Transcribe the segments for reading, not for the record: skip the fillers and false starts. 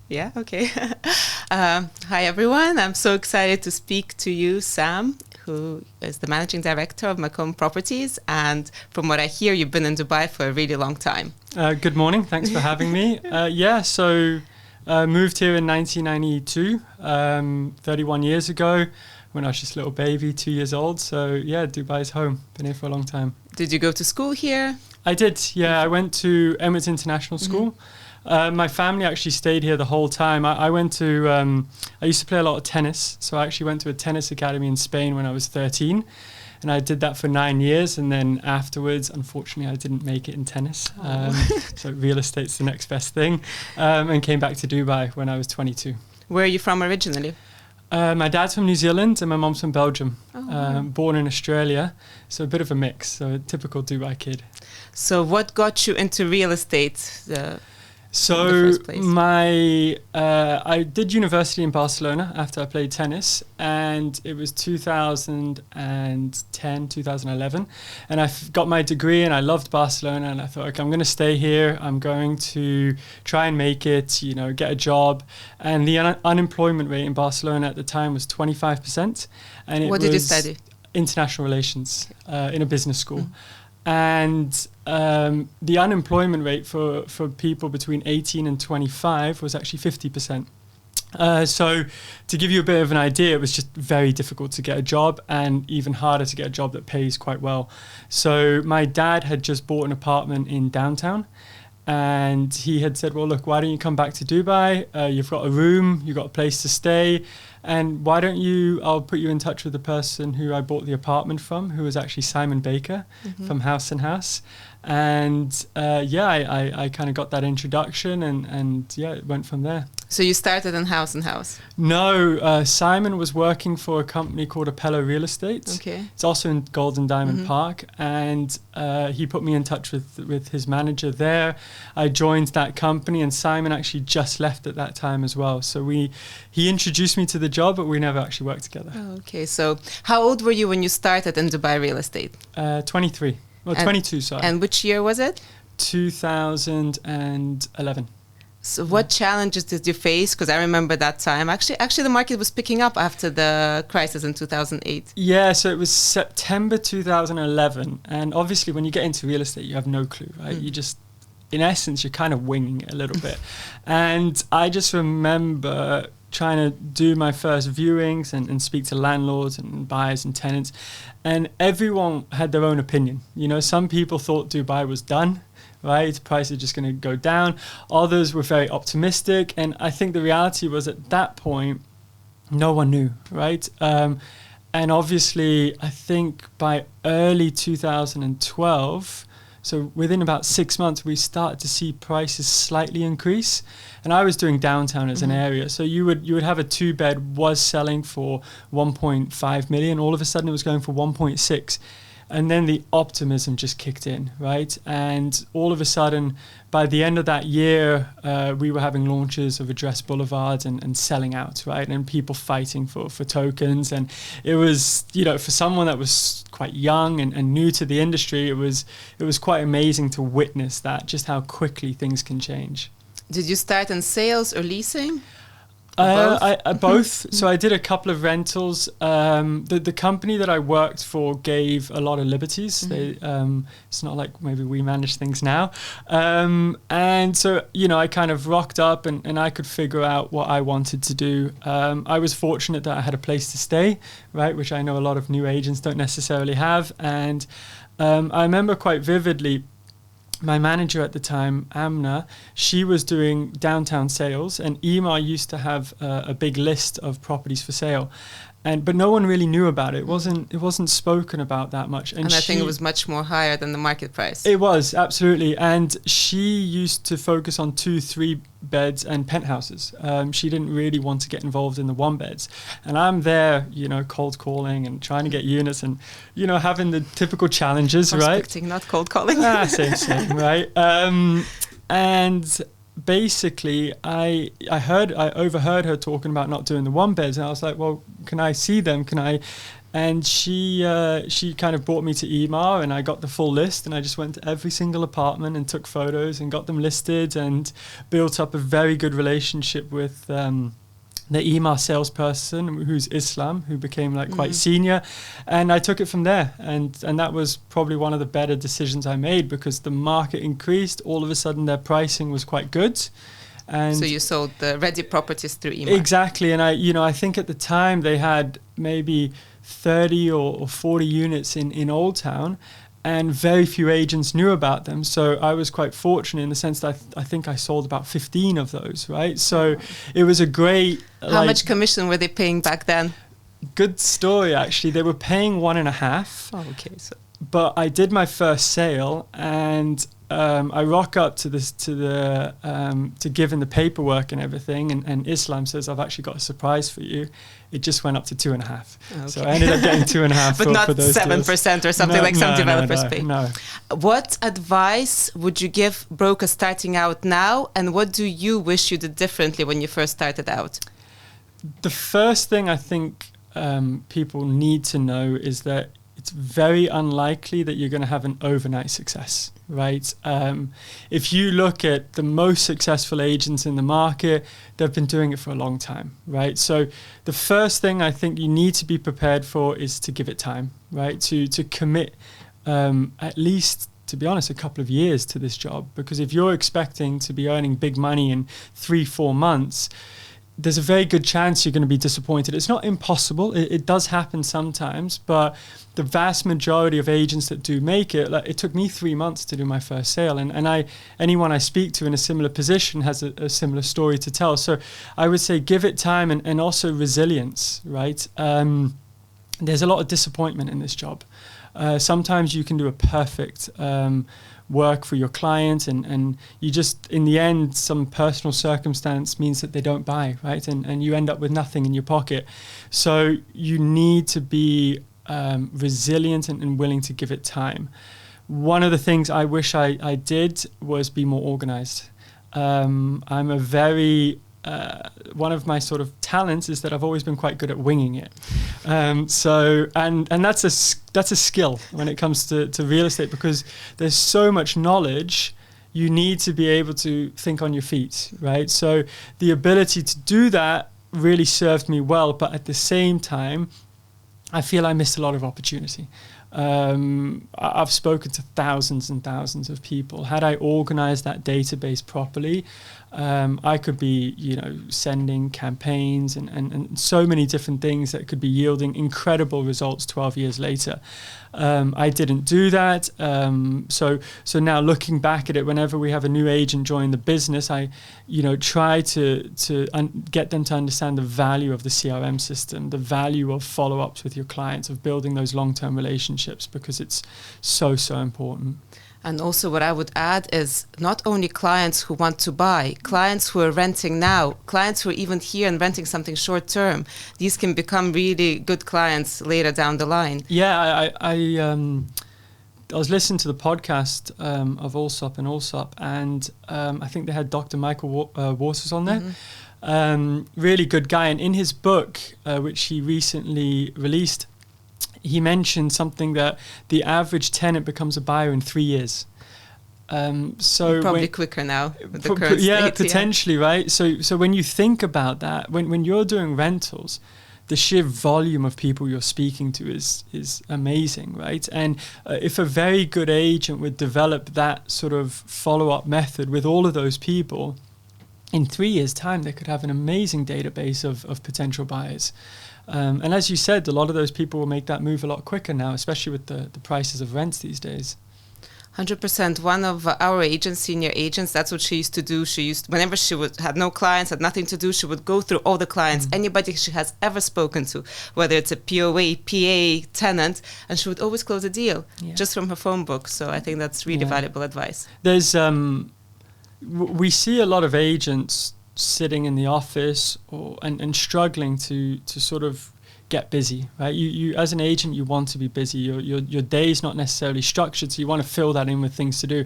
Yeah, okay. Hi, everyone. I'm so excited to speak to you, Sam, who is the managing director of Mcome Properties. And from what I hear, you've been in Dubai for a really long time. Good morning. Thanks for having me. Moved here in 1992, 31 years ago, when I was just a little baby, 2 years old. So yeah, Dubai's home. Been here for a long time. Did you go to school here? I did, yeah. I went to Emirates International School. My family actually stayed here the whole time. I used to play a lot of tennis. So I actually went to a tennis academy in Spain when I was 13. And I did that for 9 years. And then afterwards, unfortunately, I didn't make it in tennis. So real estate's the next best thing. And came back to Dubai when I was 22. Where are you from originally? My dad's from New Zealand and my mom's from Belgium. Wow. Born in Australia. So a bit of a mix. So a typical Dubai kid. So what got you into real estate? So I did university in Barcelona after I played tennis, and it was 2010, 2011, and I got my degree and I loved Barcelona, and I thought, okay, I'm going to stay here. I'm going to try and make it, get a job. And the unemployment rate in Barcelona at the time was 25%. And what did you study? International relations in a business school. And the unemployment rate for people between 18 and 25 was actually 50%. So to give you a bit of an idea, it was just very difficult to get a job, and even harder to get a job that pays quite well. So my dad had just bought an apartment in downtown, and he had said, well, look, why don't you come back to Dubai? You've got a room, you've got a place to stay. And why don't I'll put you in touch with the person who I bought the apartment from, who was actually Simon Baker from House & House. And I kind of got that introduction and it went from there. So you started in House & House? No, Simon was working for a company called Apello Real Estate. Okay. It's also in Golden Diamond Park. And he put me in touch with his manager there. I joined that company, and Simon actually just left at that time as well. So he introduced me to the job, but we never actually worked together. Oh, okay. So how old were you when you started in Dubai real estate? 23. Well, 22, sorry. And which year was it? 2011. So what challenges did you face? Because I remember that time. Actually, the market was picking up after the crisis in 2008. Yeah, so it was September 2011. And obviously, when you get into real estate, you have no clue, right? You just, in essence, you're kind of winging it a little bit. And I just remember trying to do my first viewings and speak to landlords and buyers and tenants. And everyone had their own opinion. Some people thought Dubai was done. Right, prices are just going to go down. Others were very optimistic, and I think the reality was at that point, no one knew, right? And obviously, I think by early 2012, so within about 6 months, we started to see prices slightly increase. And I was doing downtown as an area, so you would have a 2-bed was selling for 1.5 million. All of a sudden, it was going for 1.6. And then the optimism just kicked in, right? And all of a sudden, by the end of that year, we were having launches of Address Boulevards and selling out, right? And people fighting for tokens. And it was, for someone that was quite young and new to the industry, it was quite amazing to witness that, just how quickly things can change. Did you start in sales or leasing? Both. So I did a couple of rentals. The company that I worked for gave a lot of liberties. It's not like maybe we manage things now. And so, I kind of rocked up and I could figure out what I wanted to do. I was fortunate that I had a place to stay, right, which I know a lot of new agents don't necessarily have. And I remember quite vividly, my manager at the time, Amna, she was doing downtown sales, and Ema used to have a big list of properties for sale. But no one really knew about it. It wasn't spoken about that much. And I think it was much more higher than the market price. It was, absolutely. And she used to focus on 2-3 beds and penthouses. She didn't really want to get involved in the 1-beds. And I'm there, cold calling and trying to get units and, having the typical challenges, Prospecting, not cold calling. Same, right? And basically, I overheard her talking about not doing the 1-beds, and I was like, well, can I see them? And she kind of brought me to EMAR, and I got the full list, and I just went to every single apartment and took photos and got them listed and built up a very good relationship with the EMAR salesperson, who's Islam, who became like quite senior. And I took it from there. And that was probably one of the better decisions I made, because the market increased. All of a sudden their pricing was quite good. And so you sold the ready properties through EMAR. Exactly. And I think at the time they had maybe 30 or 40 units in Old Town, and very few agents knew about them. So I was quite fortunate in the sense that I think I sold about 15 of those, right? So it was a great... How much commission were they paying back then? Good story, actually. They were paying 1.5. Oh, okay. So. But I did my first sale, and I rock up to give in the paperwork and everything, and Islam says, I've actually got a surprise for you. It just went up to 2.5. Okay. So I ended up getting 2.5 but not for those 7% deals. Or something like some developers pay. No. What advice would you give brokers starting out now, and what do you wish you did differently when you first started out? The first thing I think people need to know is that it's very unlikely that you're going to have an overnight success, right? If you look at the most successful agents in the market, they've been doing it for a long time, right? So the first thing I think you need to be prepared for is to give it time, right? To commit at least, to be honest, a couple of years to this job. Because if you're expecting to be earning big money in 3-4 months, there's a very good chance you're going to be disappointed. It's not impossible. It does happen sometimes, but the vast majority of agents that do make it, like, it took me 3 months to do my first sale. And anyone I speak to in a similar position has a similar story to tell. So I would say give it time, and also resilience, right? There's a lot of disappointment in this job. Sometimes you can do a perfect work for your client, and you just, in the end, some personal circumstance means that they don't buy, right? And you end up with nothing in your pocket. So you need to be resilient and willing to give it time. One of the things I wish I did was be more organized. I'm a very... one of my sort of talents is that I've always been quite good at winging it. So that's a skill when it comes to real estate, because there's so much knowledge. You need to be able to think on your feet, right? So the ability to do that really served me well, but at the same time, I feel I missed a lot of opportunity. I've spoken to thousands and thousands of people. Had I organized that database properly, I could be, sending campaigns and so many different things that could be yielding incredible results 12 years later. I didn't do that. So now looking back at it, whenever we have a new agent join the business, I, try to get them to understand the value of the CRM system, the value of follow-ups with your clients, of building those long-term relationships, because it's so, so important. And also what I would add is not only clients who want to buy, clients who are renting now, clients who are even here and renting something short term. These can become really good clients later down the line. Yeah, I was listening to the podcast of Allsop and Allsop, and I think they had Dr. Michael Waters on there. Mm-hmm. Really good guy. And in his book, which he recently released, he mentioned something that the average tenant becomes a buyer in 3 years. So probably quicker now with the current state, potentially, right? So when you think about that, when you're doing rentals, the sheer volume of people you're speaking to is amazing, right? And if a very good agent would develop that sort of follow-up method with all of those people, in 3 years' time, they could have an amazing database of potential buyers. And as you said, a lot of those people will make that move a lot quicker now, especially with the prices of rents these days. 100%. One of our agents, senior agents, that's what she used to do. Whenever she had no clients, had nothing to do, she would go through all the clients, anybody she has ever spoken to, whether it's a POA, PA, tenant, and she would always close a deal just from her phone book. So I think that's really valuable advice. There's, we see a lot of agents sitting in the office and struggling to sort of get busy, right? You as an agent, you want to be busy. Your day's not necessarily structured, so you want to fill that in with things to do.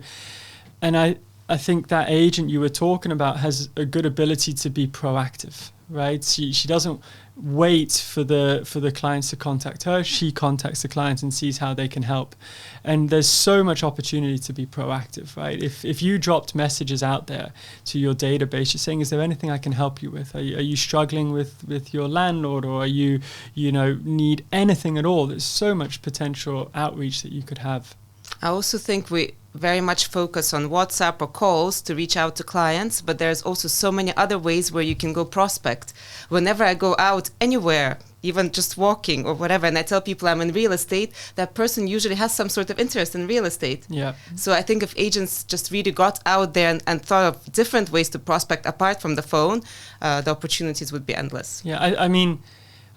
And I think that agent you were talking about has a good ability to be proactive, right? She doesn't wait for the clients to contact her. She contacts the clients and sees how they can help. And there's so much opportunity to be proactive, right? If you dropped messages out there to your database, you're saying, is there anything I can help you with? Are you struggling with your landlord, or are you need anything at all? There's so much potential outreach that you could have. I also think we very much focus on WhatsApp or calls to reach out to clients, but there's also so many other ways where you can go prospect. Whenever I go out anywhere, even just walking or whatever, and I tell people I'm in real estate, that person usually has some sort of interest in real estate. Yeah. So I think if agents just really got out there and thought of different ways to prospect apart from the phone, the opportunities would be endless. Yeah, I mean,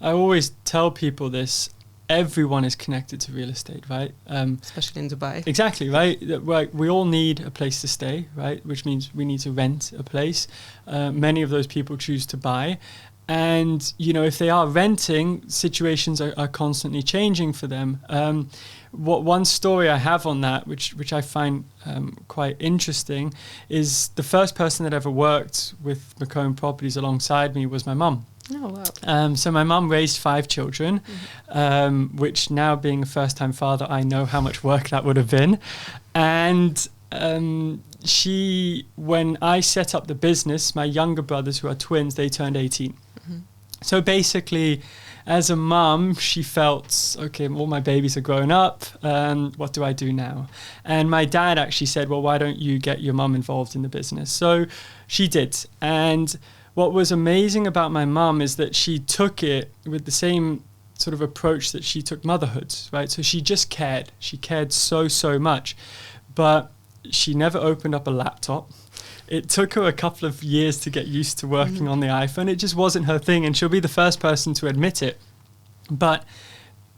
I always tell people this. Everyone is connected to real estate, right? Especially in Dubai. Exactly, right? We all need a place to stay, right? Which means we need to rent a place. Many of those people choose to buy. And, if they are renting, situations are constantly changing for them. One story I have on that, which I find quite interesting, is the first person that ever worked with Mcome Properties alongside me was my mum. Oh, wow. So my mum raised 5 children, which now being a first-time father, I know how much work that would have been. And when I set up the business, my younger brothers, who are twins, they turned 18. Mm-hmm. So basically, as a mum, she felt, okay, all my babies are grown up. What do I do now? And my dad actually said, well, why don't you get your mum involved in the business? So she did. And what was amazing about my mum is that she took it with the same sort of approach that she took motherhood, right? So she just cared. She cared so much. But she never opened up a laptop. It took her a couple of years to get used to working on the iPhone. It just wasn't her thing, and she'll be the first person to admit it. But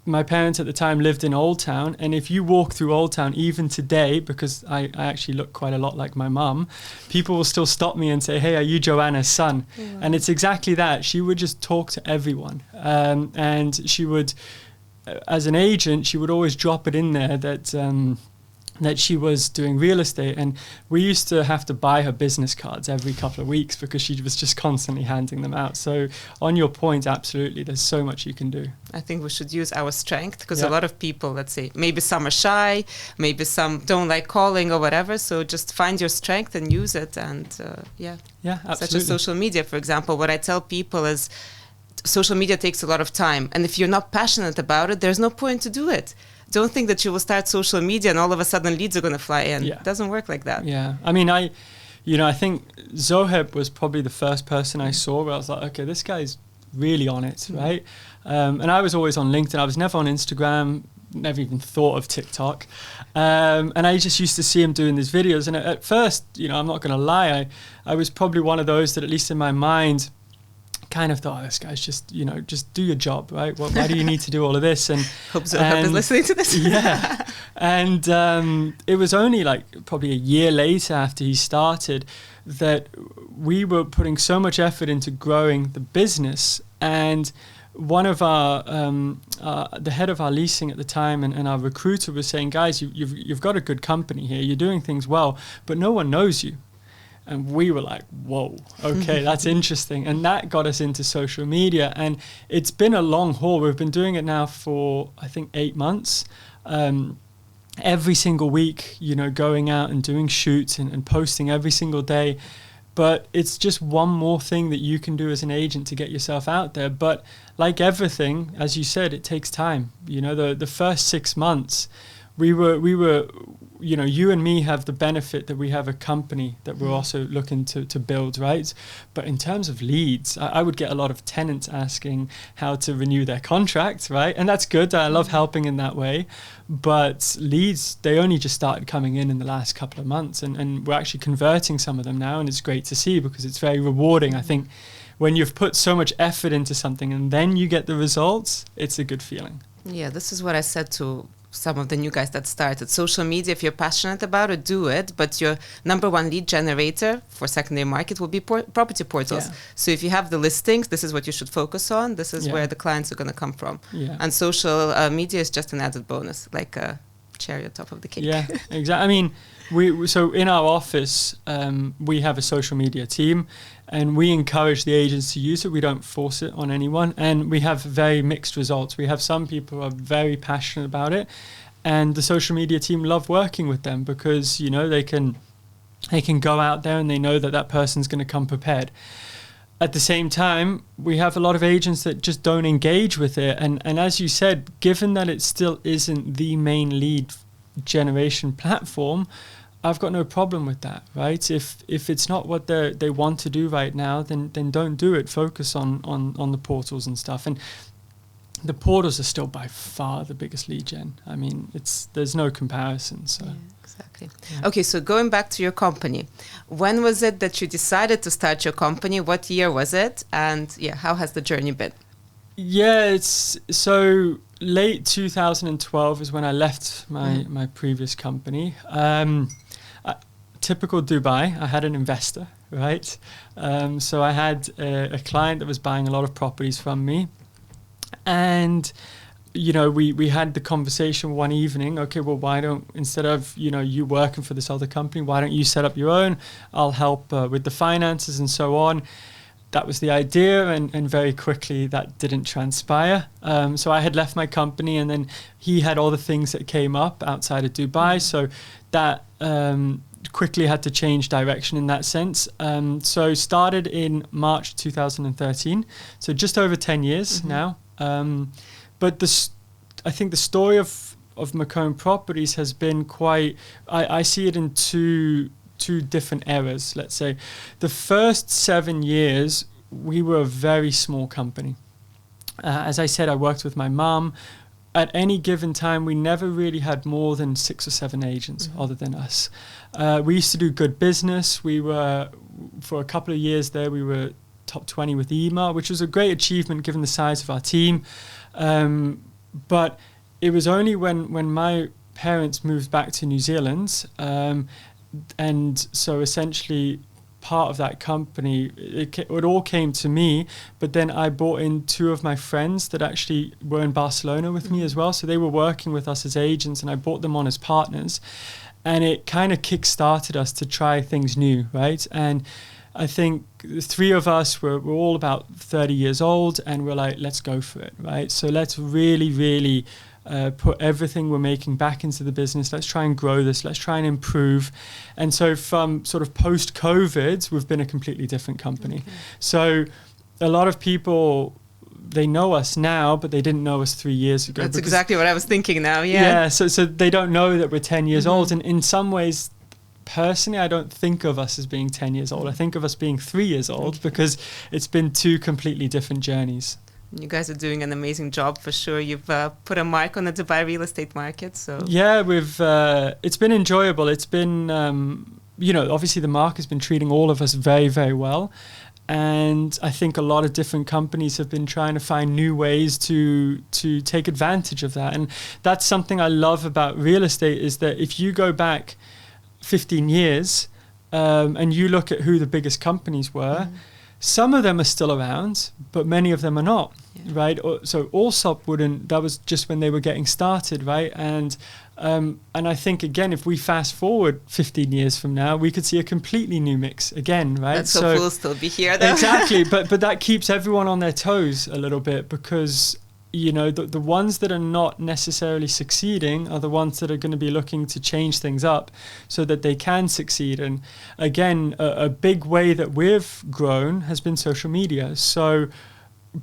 my parents at the time lived in Old Town, and if you walk through Old Town even today, because I actually look quite a lot like my mum, people will still stop me and say, hey, are you Joanna's son? Yeah. And it's exactly that. She would just talk to everyone. And she would, as an agent, she would always drop it in there that she was doing real estate, and we used to have to buy her business cards every couple of weeks because she was just constantly handing them out. So on your point, absolutely, there's so much you can do. I think we should use our strength, because a lot of people, let's say, maybe some are shy, maybe some don't like calling or whatever, so just find your strength and use it. And absolutely. Such as social media, for example. What I tell people is social media takes a lot of time, and if you're not passionate about it, there's no point to do it. Don't think that you will start social media and all of a sudden leads are going to fly in. Yeah. It doesn't work like that. Yeah. I mean, I think Zoheb was probably the first person I saw where I was like, okay, this guy's really on it, right? And I was always on LinkedIn. I was never on Instagram, never even thought of TikTok. And I just used to see him doing these videos. And at first, I'm not going to lie, I was probably one of those that, at least in my mind, kind of thought, this guy's just do your job, right? Why do you need to do all of this? And hope Zoheb is listening to this. Yeah. And it was only like probably a year later after he started that we were putting so much effort into growing the business. And one of our the head of our leasing at the time and our recruiter was saying, guys, you've got a good company here, you're doing things well, but no one knows you. And we were like, whoa, okay, that's interesting. And that got us into social media. And it's been a long haul. We've been doing it now for, I think, 8 months. Every single week, going out and doing shoots and posting every single day. But it's just one more thing that you can do as an agent to get yourself out there. But like everything, as you said, it takes time. The first 6 months, we were you and me have the benefit that we have a company that we're also looking to build, right? But in terms of leads, I would get a lot of tenants asking how to renew their contract, right? And that's good. I love helping in that way. But leads, they only just started coming in the last couple of months, and we're actually converting some of them now, and it's great to see because it's very rewarding. I think when you've put so much effort into something and then you get the results, it's a good feeling. Yeah, this is what I said to some of the new guys that started. Social media, if you're passionate about it, do it. But your number one lead generator for secondary market will be property portals. Yeah. So if you have the listings, this is what you should focus on. This is where the clients are going to come from. Yeah. And social media is just an added bonus, like cherry on top of the cake. Yeah, exactly. I mean, so in our office, we have a social media team, and we encourage the agents to use it. We don't force it on anyone, and we have very mixed results. We have some people who are very passionate about it, and the social media team love working with them because, you know, they can go out there and they know that that person's going to come prepared. At the same time, we have a lot of agents that just don't engage with it. And as you said, given that it still isn't the main lead generation platform, I've got no problem with that, right? If it's not what they want to do right now, then don't do it. Focus on the portals and stuff. And the portals are still by far the biggest lead gen. I mean, there's no comparison. So. Yeah, exactly. Yeah. Okay, so going back to your company, when was it that you decided to start your company? What year was it? And yeah, how has the journey been? Yeah, it's so late 2012 is when I left my previous company. Typical Dubai, I had an investor, right? So I had a client that was buying a lot of properties from me. And, you know, we had the conversation one evening, okay, well, why don't, instead of, you know, you working for this other company, why don't you set up your own? I'll help with the finances and so on. That was the idea, and very quickly that didn't transpire. So I had left my company, and then he had all the things that came up outside of Dubai. So that quickly had to change direction in that sense. So started in March 2013, so just over 10 years now. But I think the story of Mcome Properties has been quite, I see it in two different eras, let's say. The first 7 years, we were a very small company. As I said, I worked with my mum. At any given time, we never really had more than 6 or 7 agents other than us. We used to do good business. We were, for a couple of years there, we were top 20 with EMA, which was a great achievement given the size of our team. But it was only when my parents moved back to New Zealand, and so essentially part of that company, it all came to me, but then I brought in 2 of my friends that actually were in Barcelona with me as well. So they were working with us as agents, and I brought them on as partners. And it kind of kick-started us to try things new, right? And I think the 3 of us were all about 30 years old, and we're like, let's go for it, right? So let's really put everything we're making back into the business. Let's try and grow this. Let's try and improve. And so from sort of post-COVID, we've been a completely different company. Okay. So a lot of people, they know us now, but they didn't know us 3 years ago. That's exactly what I was thinking now, yeah. Yeah, so they don't know that we're 10 years old. And in some ways, personally, I don't think of us as being 10 years old. I think of us being 3 years old because it's been 2 completely different journeys. You guys are doing an amazing job for sure. You've put a mark on the Dubai real estate market. So yeah, it's been enjoyable. It's been, obviously the market's been treating all of us very, very well. And I think a lot of different companies have been trying to find new ways to take advantage of that. And that's something I love about real estate, is that if you go back 15 years and you look at who the biggest companies were, some of them are still around, but many of them are not, right? So Allsop that was just when they were getting started, right? And I think, again, if we fast forward 15 years from now, we could see a completely new mix again, right? Let's hope we'll still be here, though. Exactly, but that keeps everyone on their toes a little bit, because the ones that are not necessarily succeeding are the ones that are going to be looking to change things up so that they can succeed. And again, a big way that we've grown has been social media. So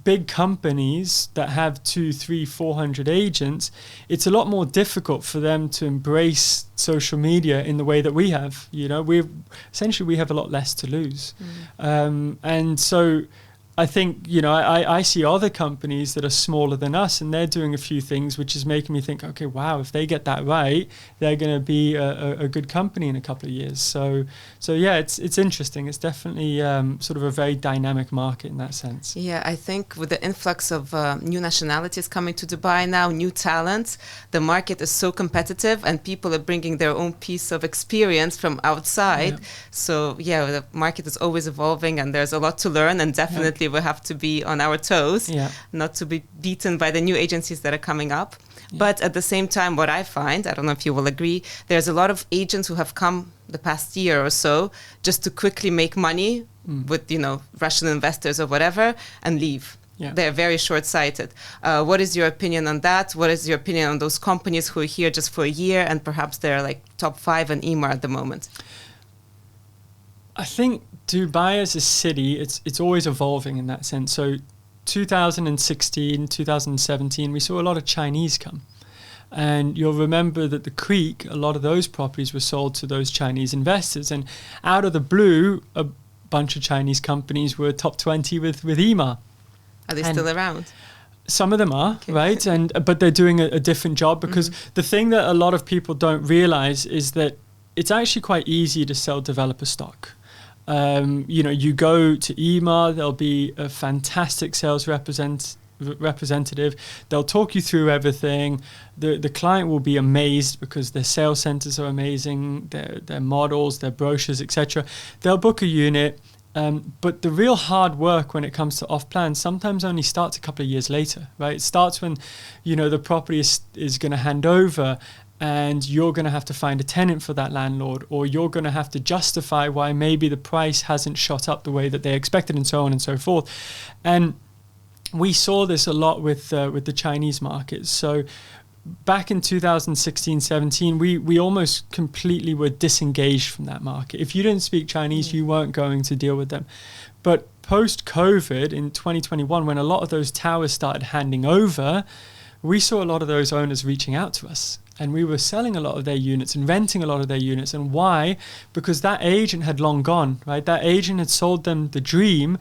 big companies that have 200, 300, 400 agents, it's a lot more difficult for them to embrace social media in the way that we have. We have a lot less to lose. And so I think, I see other companies that are smaller than us, and they're doing a few things, which is making me think, okay, wow, if they get that right, they're going to be a good company in a couple of years. So yeah, it's interesting. It's definitely sort of a very dynamic market in that sense. Yeah, I think with the influx of new nationalities coming to Dubai now, new talents, the market is so competitive, and people are bringing their own piece of experience from outside. Yeah. So yeah, the market is always evolving, and there's a lot to learn, and definitely we have to be on our toes, not to be beaten by the new agencies that are coming up. But at the same time, what I find, I don't know if you will agree, there's a lot of agents who have come the past year or so just to quickly make money with, Russian investors or whatever and leave. Yeah. They're very short-sighted. What is your opinion on that? What is your opinion on those companies who are here just for a year and perhaps they're like top 5 in EMAR at the moment? I think Dubai as a city, it's always evolving in that sense. So 2016, 2017, we saw a lot of Chinese come. And you'll remember that the Creek, a lot of those properties were sold to those Chinese investors. And out of the blue, a bunch of Chinese companies were top 20 with EMAR. Are they still around? Some of them are, right? But they're doing a different job because the thing that a lot of people don't realize is that it's actually quite easy to sell developer stock. You go to EMAR, there'll be a fantastic sales representative. They'll talk you through everything. The client will be amazed because their sales centers are amazing, their models, their brochures, etc. They'll book a unit, but the real hard work when it comes to off-plan sometimes only starts a couple of years later, right? It starts when, the property is going to hand over, and you're going to have to find a tenant for that landlord, or you're going to have to justify why maybe the price hasn't shot up the way that they expected, and so on and so forth. And we saw this a lot with the Chinese market. So back in 2016-17, we almost completely were disengaged from that market. If you didn't speak Chinese, you weren't going to deal with them. But post-COVID in 2021, when a lot of those towers started handing over, we saw a lot of those owners reaching out to us. And we were selling a lot of their units and renting a lot of their units. And why? Because that agent had long gone, right? That agent had sold them the dream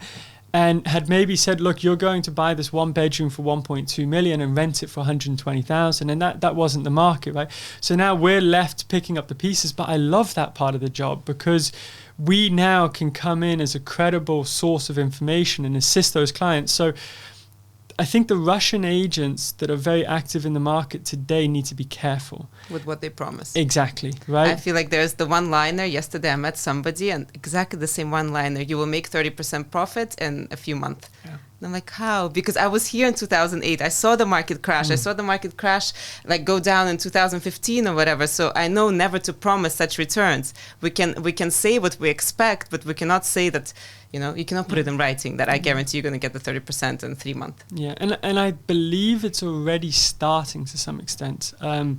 and had maybe said, look, you're going to buy this one bedroom for 1.2 million and rent it for 120,000. And that wasn't the market, right? So now we're left picking up the pieces. But I love that part of the job because we now can come in as a credible source of information and assist those clients. So I think the Russian agents that are very active in the market today need to be careful with what they promise. Exactly, right? I feel like there's the one-liner. Yesterday I met somebody and exactly the same one-liner. You will make 30% profit in a few months. Yeah. And I'm like, how? Because I was here in 2008. I saw the market crash. I saw the market crash like go down in 2015 or whatever. So I know never to promise such returns. We can say what we expect, but we cannot say that, you cannot put it in writing that I guarantee you're going to get the 30% in 3 months. Yeah, and I believe it's already starting to some extent. I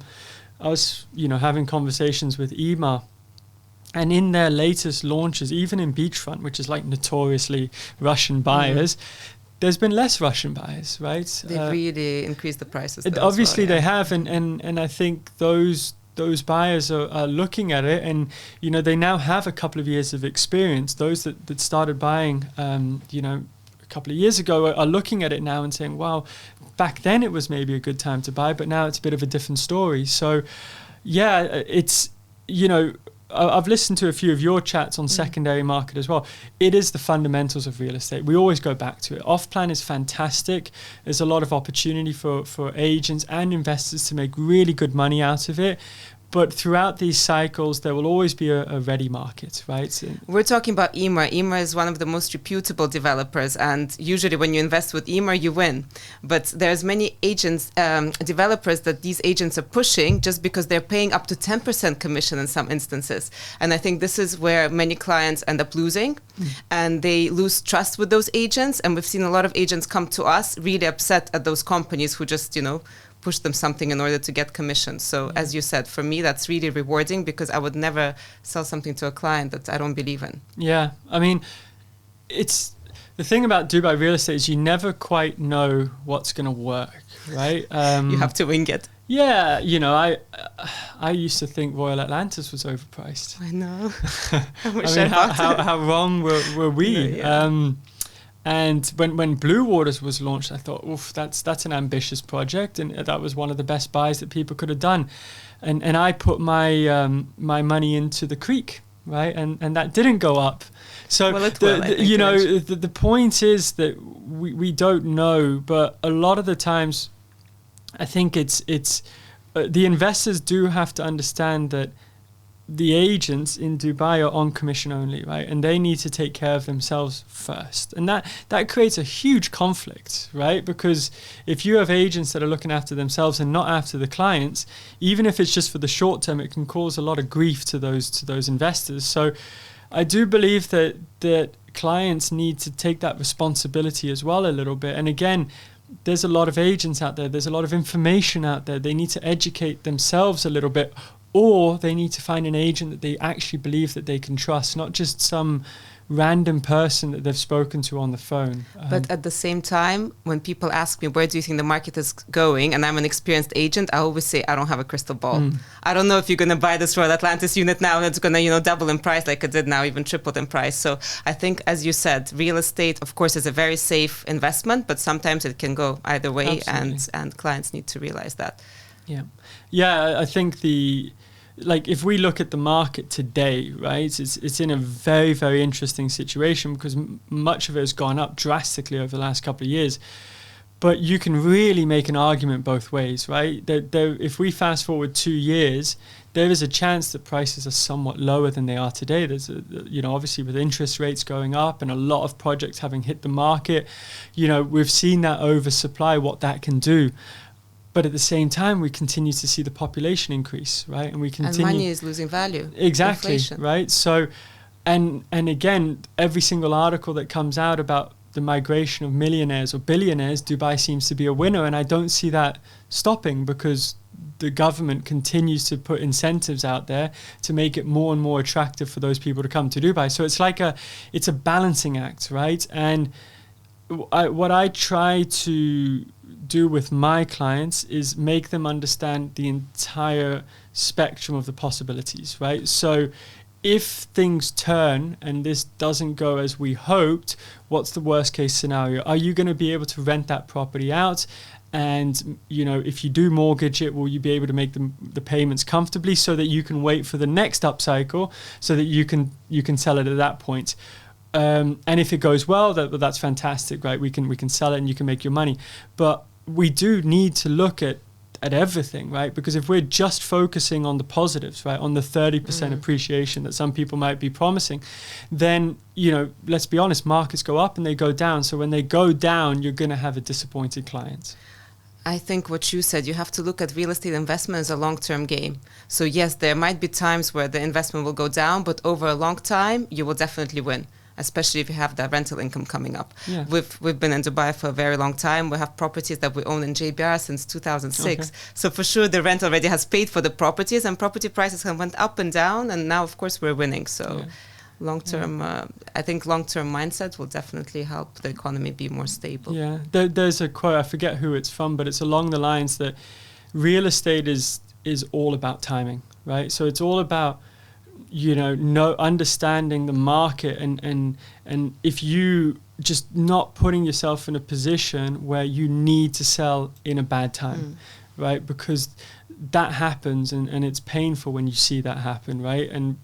was, having conversations with EMAR. And in their latest launches, even in Beachfront, which is like notoriously Russian buyers, there's been less Russian buyers, right? They've really increased the prices. Obviously, they have, and I think those buyers are looking at it, and they now have a couple of years of experience. Those that started buying, a couple of years ago, are looking at it now and saying, "Wow, back then it was maybe a good time to buy, but now it's a bit of a different story." So, yeah, it's I've listened to a few of your chats on secondary market as well. It is the fundamentals of real estate. We always go back to it. Off-plan is fantastic. There's a lot of opportunity for agents and investors to make really good money out of it. But throughout these cycles, there will always be a ready market, right? We're talking about EMAR. EMAR is one of the most reputable developers, and usually when you invest with EMAR, you win. But there's many agents, developers that these agents are pushing just because they're paying up to 10% commission in some instances. And I think this is where many clients end up losing, and they lose trust with those agents. And we've seen a lot of agents come to us really upset at those companies who just, push them something in order to get commission. So as you said, for me, that's really rewarding because I would never sell something to a client that I don't believe in. Yeah, I mean, it's the thing about Dubai real estate is you never quite know what's going to work, right? You have to wing it. Yeah, I used to think Royal Atlantis was overpriced. I know. How wrong were we? Yeah. And when Blue Waters was launched, I thought, oof, that's an ambitious project, and that was one of the best buys that people could have done. And I put my money into the Creek, right? And that didn't go up. So the point is that we don't know, but a lot of the times, I think it's the investors do have to understand that the agents in Dubai are on commission only, right? And they need to take care of themselves first. And that creates a huge conflict, right? Because if you have agents that are looking after themselves and not after the clients, even if it's just for the short term, it can cause a lot of grief to those investors. So I do believe that clients need to take that responsibility as well a little bit. And again, there's a lot of agents out there. There's a lot of information out there. They need to educate themselves a little bit, or they need to find an agent that they actually believe that they can trust, not just some random person that they've spoken to on the phone. But at the same time, when people ask me, where do you think the market is going? And I'm an experienced agent, I always say, I don't have a crystal ball. I don't know if you're going to buy this Royal Atlantis unit now and it's going to, double in price like it did now, even tripled in price. So I think, as you said, real estate, of course, is a very safe investment, but sometimes it can go either way. And clients need to realize that. Yeah, I think if we look at the market today, right, it's in a very, very interesting situation because much of it has gone up drastically over the last couple of years. But you can really make an argument both ways, right? If we fast forward 2 years, there is a chance that prices are somewhat lower than they are today. There's, obviously with interest rates going up and a lot of projects having hit the market, we've seen that oversupply, what that can do. But at the same time, we continue to see the population increase, right? And we continue. And money is losing value. Exactly, inflation. Right? So, and again, every single article that comes out about the migration of millionaires or billionaires, Dubai seems to be a winner. And I don't see that stopping because the government continues to put incentives out there to make it more and more attractive for those people to come to Dubai. So it's a balancing act, right? And what I try to do with my clients is make them understand the entire spectrum of the possibilities, right? So if things turn and this doesn't go as we hoped, what's the worst case scenario? Are you going to be able to rent that property out? And, if you do mortgage it, will you be able to make the payments comfortably so that you can wait for the next upcycle so that you can sell it at that point? And if it goes well, that's fantastic, right? We can sell it and you can make your money. But we do need to look at everything, right? Because if we're just focusing on the positives, right, on the 30% appreciation that some people might be promising, then, let's be honest, markets go up and they go down. So when they go down, you're going to have a disappointed client. I think what you said, you have to look at real estate investment as a long-term game. So yes, there might be times where the investment will go down, but over a long time, you will definitely win, especially if you have that rental income coming up. Yeah. We've been in Dubai for a very long time. We have properties that we own in JBR since 2006. Okay. So for sure, the rent already has paid for the properties, and property prices have went up and down, and now, of course, we're winning. So long-term, I think long-term mindset will definitely help the economy be more stable. Yeah, there's a quote, I forget who it's from, but it's along the lines that real estate is all about timing, right? So it's all about understanding the market and if you just not putting yourself in a position where you need to sell in a bad time, right? Because that happens and it's painful when you see that happen, right? And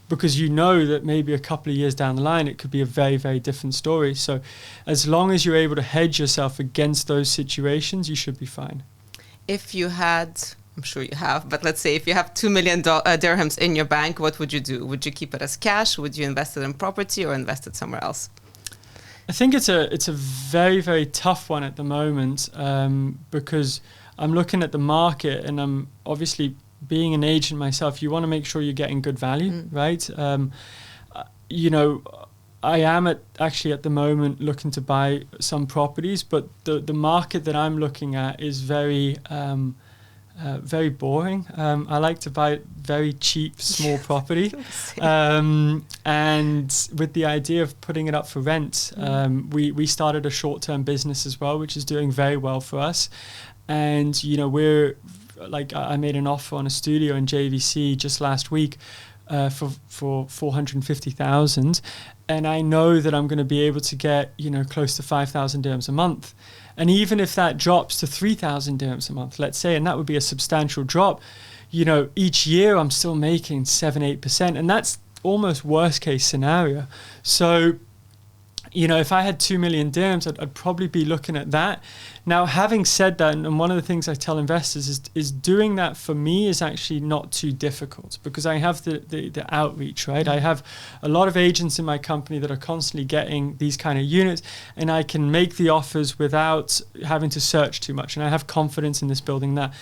because that maybe a couple of years down the line, it could be a very, very different story. So as long as you're able to hedge yourself against those situations, you should be fine. If you had... I'm sure you have, but let's say if you have 2 million dirhams in your bank, what would you do? Would you keep it as cash? Would you invest it in property or invest it somewhere else? I think it's a very, very tough one at the moment because I'm looking at the market and I'm obviously being an agent myself. You want to make sure you're getting good value, right? I am actually at the moment looking to buy some properties, but the market that I'm looking at is very boring. I like to buy very cheap, small property. And with the idea of putting it up for rent, we started a short-term business as well, which is doing very well for us. And, I made an offer on a studio in JVC just last week for 450,000. And I know that I'm going to be able to get, close to 5,000 dirhams a month. And even if that drops to 3,000 dirhams a month, let's say, and that would be a substantial drop, each year I'm still making 7-8%. And that's almost worst case scenario. So, if I had 2 million dirhams, I'd probably be looking at that. Now, having said that, and one of the things I tell investors is doing that for me is actually not too difficult, because I have the outreach, right? I have a lot of agents in my company that are constantly getting these kind of units, and I can make the offers without having to search too much. And I have confidence in this building that.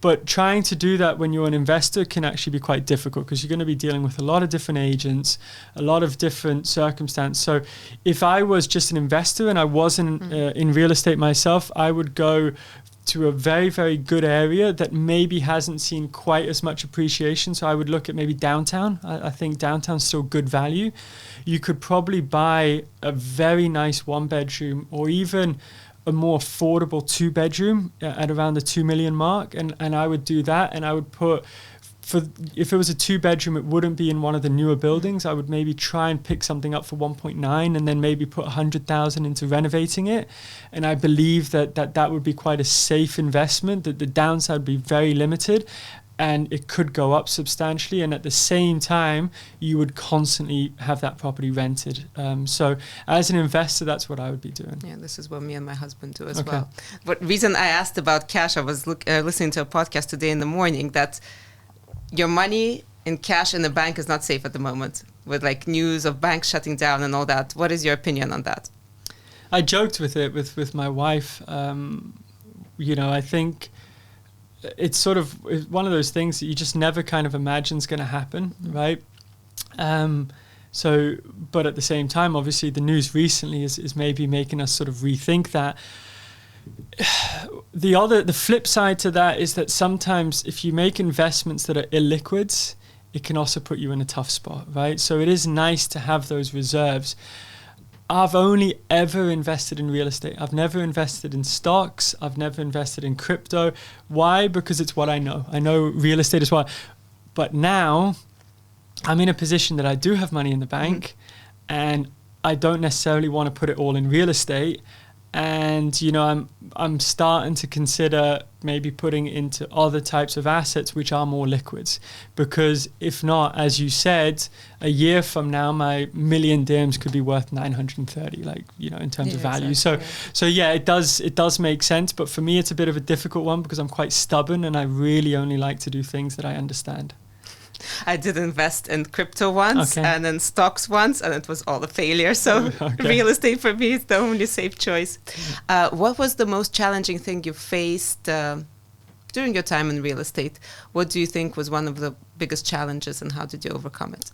But trying to do that when you're an investor can actually be quite difficult, because you're going to be dealing with a lot of different agents, a lot of different circumstances. So if I was just an investor and I wasn't in real estate myself, I would go to a very, very good area that maybe hasn't seen quite as much appreciation. So I would look at maybe downtown. I think downtown's still good value. You could probably buy a very nice 1-bedroom, or even a more affordable 2-bedroom at around the 2 million mark, and I would do that. And I would put, if it was a 2-bedroom, it wouldn't be in one of the newer buildings. I would maybe try and pick something up for 1.9 and then maybe put 100,000 into renovating it. And I believe that would be quite a safe investment, that the downside would be very limited, and it could go up substantially, and at the same time you would constantly have that property rented. So as an investor, that's what I would be doing. Yeah, this is what me and my husband do as well. But reason I asked about cash, I was listening to a podcast today in the morning that your money in cash in the bank is not safe at the moment, with like news of banks shutting down and all that. What is your opinion on that? I joked with it with my wife. I think it's sort of one of those things that you just never kind of imagine is going to happen, right? But at the same time, obviously, the news recently is maybe making us sort of rethink that. The flip side to that is that sometimes if you make investments that are illiquids, it can also put you in a tough spot, right? So it is nice to have those reserves. I've only ever invested in real estate. I've never invested in stocks. I've never invested in crypto. Why? Because it's what I know. I know real estate is what. But now I'm in a position that I do have money in the bank, and I don't necessarily want to put it all in real estate. And I'm starting to consider maybe putting into other types of assets which are more liquids, because if not, as you said, a year from now my million dirhams could be worth 930, in terms of value. Exactly. So it does make sense, but for me it's a bit of a difficult one, because I'm quite stubborn and I really only like to do things that I understand. I did invest in crypto once and in stocks once, and it was all a failure. So real estate for me is the only safe choice. What was the most challenging thing you faced during your time in real estate? What do you think was one of the biggest challenges, and how did you overcome it?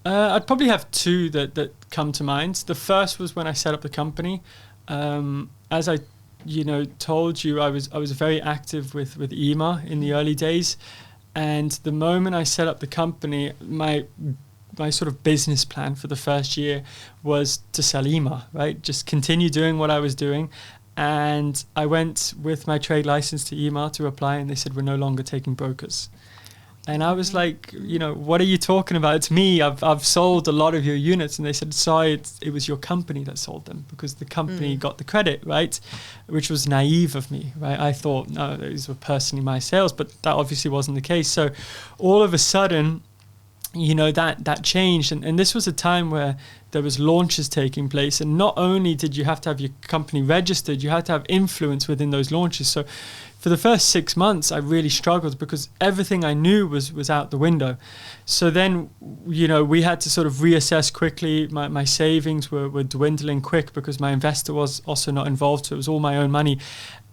I'd probably have two that come to mind. The first was when I set up the company. As I told you, I was very active with EMA in the early days. And the moment I set up the company, my sort of business plan for the first year was to sell EMA, right? Just continue doing what I was doing. And I went with my trade license to EMA to apply, and they said, we're no longer taking brokers. And I was like, what are you talking about? It's me. I've sold a lot of your units. And they said, sorry, it was your company that sold them, because the company got the credit, right? Which was naive of me, right? I thought, no, these were personally my sales, but that obviously wasn't the case. So all of a sudden, that changed. And this was a time where there was launches taking place. And not only did you have to have your company registered, you had to have influence within those launches. So for the first 6 months, I really struggled, because everything I knew was out the window. So then, we had to sort of reassess quickly. My savings were dwindling quick, because my investor was also not involved. So it was all my own money.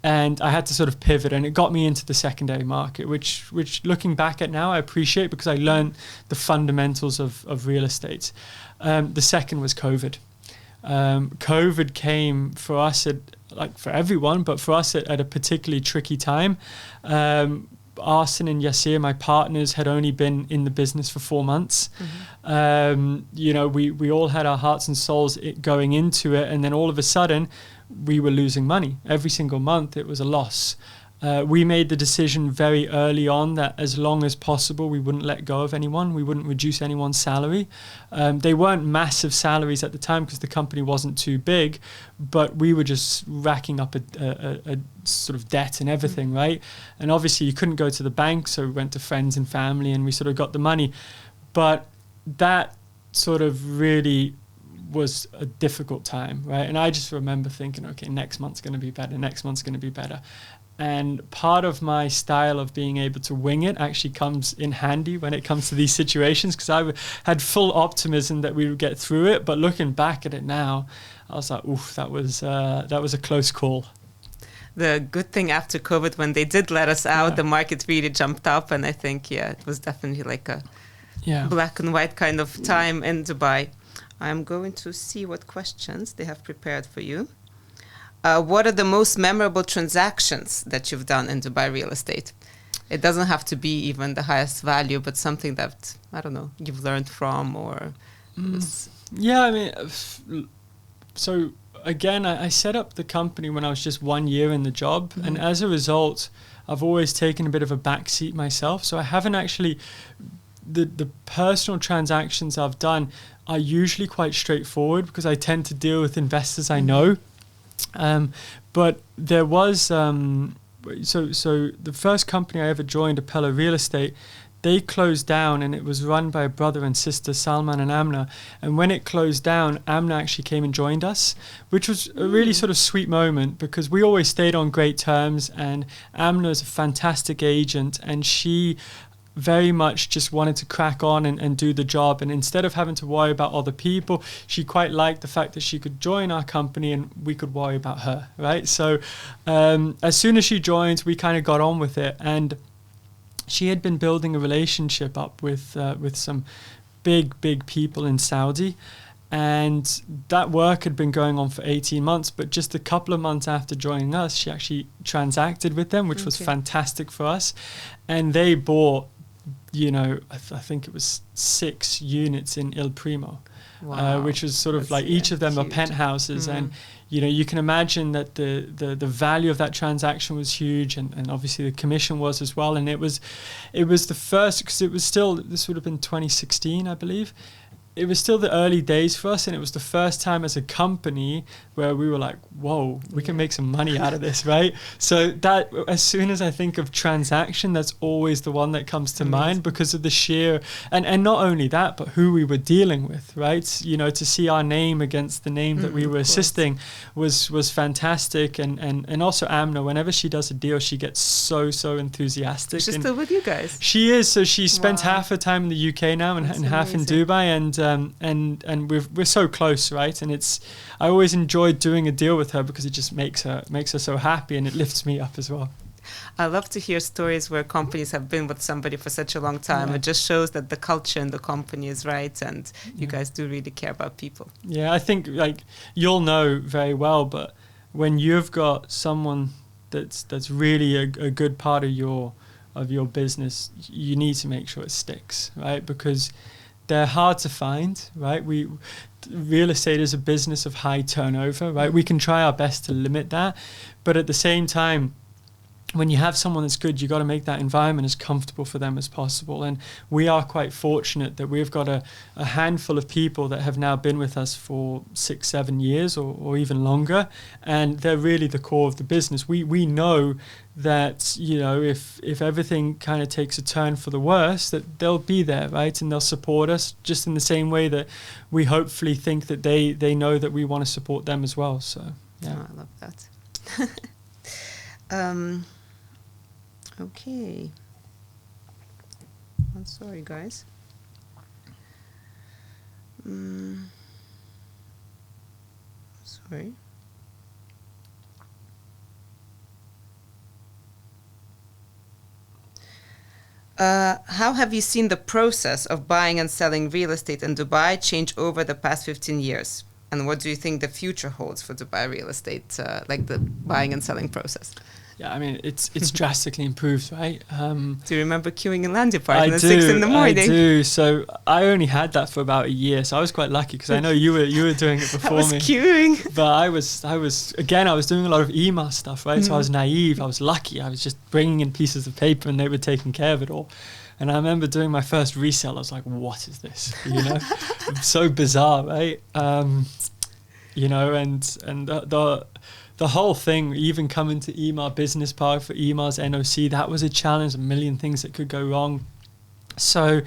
And I had to sort of pivot, and it got me into the secondary market, which looking back at now, I appreciate, because I learned the fundamentals of real estate. The second was COVID. COVID came for us for everyone, but for us at a particularly tricky time. Arsene and Yasir, my partners, had only been in the business for 4 months. We all had our hearts and souls going into it, and then all of a sudden we were losing money. Every single month it was a loss. We made the decision very early on that as long as possible we wouldn't let go of anyone. We wouldn't reduce anyone's salary. They weren't massive salaries at the time, because the company wasn't too big, but we were just racking up a sort of debt and everything, right? And obviously you couldn't go to the bank, so we went to friends and family, and we sort of got the money. But that sort of really was a difficult time, right? And I just remember thinking, okay, next month's going to be better, next month's going to be better. And part of my style of being able to wing it actually comes in handy when it comes to these situations, because I had full optimism that we would get through it. But looking back at it now, I was like, oof, that was a close call. The good thing after COVID, when they did let us out, the market really jumped up. And I think, it was definitely like a black and white kind of time in Dubai. I'm going to see what questions they have prepared for you. What are the most memorable transactions that you've done in Dubai real estate? It doesn't have to be even the highest value, but something that, I don't know, you've learned from or... Yeah, I mean, so again, I set up the company when I was just 1 year in the job. Mm-hmm. And as a result, I've always taken a bit of a backseat myself. So I haven't actually... The personal transactions I've done are usually quite straightforward because I tend to deal with investors I know. But there was so the first company I ever joined, Apello Real Estate, they closed down, and it was run by a brother and sister, Salman and Amna. And when it closed down, Amna actually came and joined us, which was a really sort of sweet moment because we always stayed on great terms. And Amna is a fantastic agent, and she very much just wanted to crack on and do the job. And instead of having to worry about other people, she quite liked the fact that she could join our company and we could worry about her, right? So as soon as she joined, we kind of got on with it. And she had been building a relationship up with some big people in Saudi. And that work had been going on for 18 months, but just a couple of months after joining us, she actually transacted with them, which was fantastic for us. And they bought, I think it was 6 units in Il Primo, which was sort of like each of them are penthouses. Mm-hmm. And, you can imagine that the value of that transaction was huge, and obviously the commission was as well. And it was the first, because it was still, this would have been 2016, I believe. It was still the early days for us, and it was the first time as a company where we were like, whoa, we can make some money out of this, right? So that, as soon as I think of transaction, that's always the one that comes to mind because of the sheer, and not only that, but who we were dealing with, right? To see our name against the name that we were assisting was fantastic. And also Amna, whenever she does a deal, she gets so enthusiastic. She's still with you guys? She is. So she spends half her time in the UK now and half in Dubai, and we're so close, right? And I always enjoyed doing a deal with her because it just makes her so happy, and it lifts me up as well. I love to hear stories where companies have been with somebody for such a long time. It just shows that the culture in the company is right, and you guys do really care about people. Yeah, I think you'll know very well, but when you've got someone that's really a good part of your business, you need to make sure it sticks, right? Because they're hard to find, right? Real estate is a business of high turnover, right? We can try our best to limit that, but at the same time, when you have someone that's good, you got to make that environment as comfortable for them as possible. And we are quite fortunate that we've got a handful of people that have now been with us for 6-7 years or even longer, and they're really the core of the business. We know that if everything kind of takes a turn for the worse, that they'll be there, right? And they'll support us just in the same way that we hopefully think that they know that we want to support them as well. So yeah, I love that. Okay. I'm sorry, guys. Sorry. How have you seen the process of buying and selling real estate in Dubai change over the past 15 years? And what do you think the future holds for Dubai real estate, like the buying and selling process? Yeah, I mean, it's drastically improved, right? Do you remember queuing in Land Department at 6 in the morning? I do. So I only had that for about a year, so I was quite lucky because I know you were doing it before me. I was queuing. But I was doing a lot of email stuff, right? So I was naive. I was lucky. I was just bringing in pieces of paper and they were taking care of it all. And I remember doing my first resale. I was like, what is this? So bizarre, right? And the whole thing, even coming to Emaar Business Park for Emaar's NOC, that was a challenge, a million things that could go wrong. So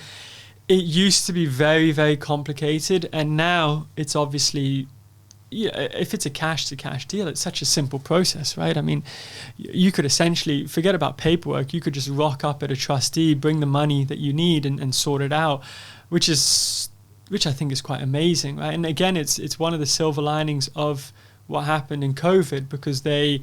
it used to be very, very complicated, and now it's obviously, if it's a cash-to-cash deal, it's such a simple process, right? I mean, you could essentially forget about paperwork. You could just rock up at a trustee, bring the money that you need, and sort it out, which I think is quite amazing, right? And again, it's one of the silver linings of what happened in COVID, because they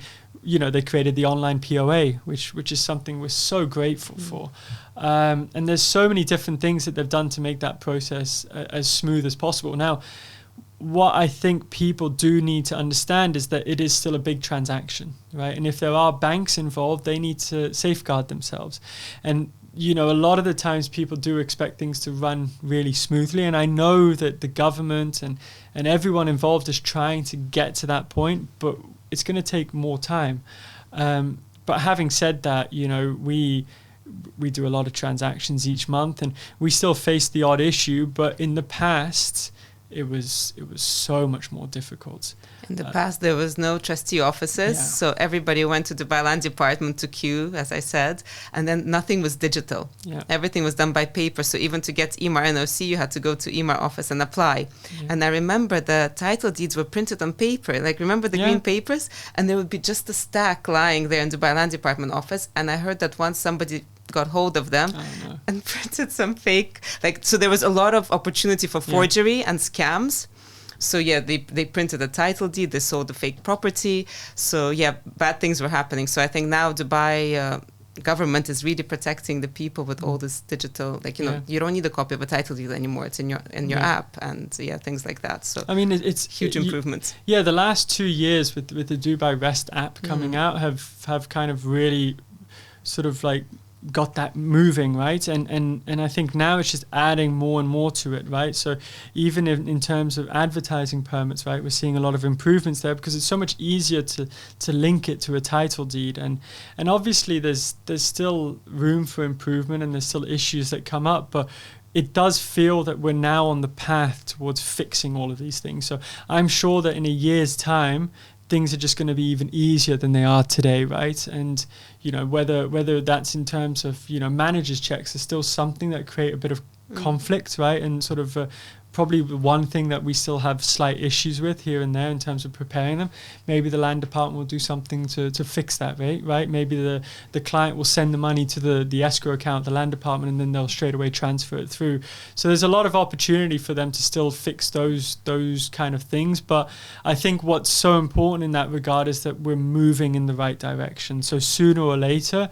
created the online POA, which is something we're so grateful for. And there's so many different things that they've done to make that process as smooth as possible. Now, what I think people do need to understand is that it is still a big transaction, right? And if there are banks involved, they need to safeguard themselves. And, a lot of the times people do expect things to run really smoothly. And I know that the government and everyone involved is trying to get to that point, but it's going to take more time. But having said that, we do a lot of transactions each month, and we still face the odd issue, but in the past, it was so much more difficult. In the past, there was no trustee offices, so everybody went to the Land Department to queue, as I said, and then nothing was digital. Yeah. Everything was done by paper, so even to get EMAR NOC, you had to go to EMAR office and apply. Yeah. And I remember the title deeds were printed on paper, remember the green papers? And there would be just a stack lying there in the Land Department office, and I heard that once somebody got hold of them and printed some fake, so there was a lot of opportunity for forgery and scams. So they printed a title deed, they sold the fake property. So bad things were happening. So I think now Dubai government is really protecting the people with all this digital, you don't need a copy of a title deed anymore. It's in your app, and things like that. So I mean, it's huge improvements. The last 2 years with the Dubai REST app coming out have kind of really sort of got that moving, right? And I think now it's just adding more and more to it, right? So even in terms of advertising permits, right, we're seeing a lot of improvements there, because it's so much easier to link it to a title deed. And obviously there's still room for improvement, and there's still issues that come up, but it does feel that we're now on the path towards fixing all of these things. So I'm sure that in a year's time, things are just going to be even easier than they are today, right? And whether that's in terms of managers checks is still something that create a bit of conflict, right? And sort of probably the one thing that we still have slight issues with here and there in terms of preparing them. Maybe the land department will do something to fix that, right? Maybe the client will send the money to the escrow account, the land department, and then they'll straight away transfer it through. So there's a lot of opportunity for them to still fix those kind of things. But I think what's so important in that regard is that we're moving in the right direction. So sooner or later,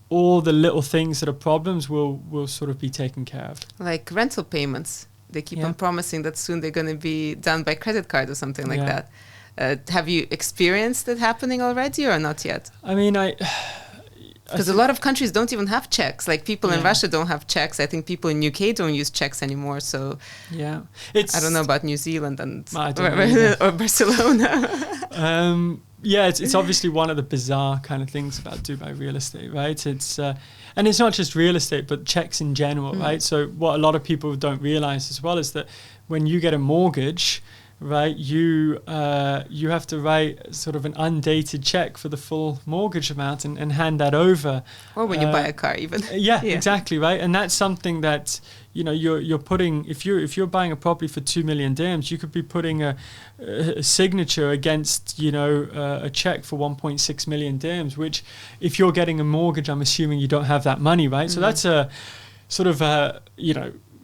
all the little things that are problems will sort of be taken care of. Like rental payments. They keep on promising that soon they're going to be done by credit card or something like that. Have you experienced it happening already or not yet? I mean, because a lot of countries don't even have checks. People in Russia don't have checks. I think people in UK don't use checks anymore. So I don't know about New Zealand or Barcelona. It's obviously one of the bizarre kind of things about Dubai real estate, right? It's and it's not just real estate, but checks in general, right? So what a lot of people don't realize as well is that when you get a mortgage, right, you have to write sort of an undated check for the full mortgage amount and hand that over. Or when you buy a car, even. Exactly, right. And that's something that you're putting, if you're buying a property for 2 million dirhams, you could be putting a signature against a check for 1.6 million dirhams, which if you're getting a mortgage, I'm assuming you don't have that money, right? So that's a sort of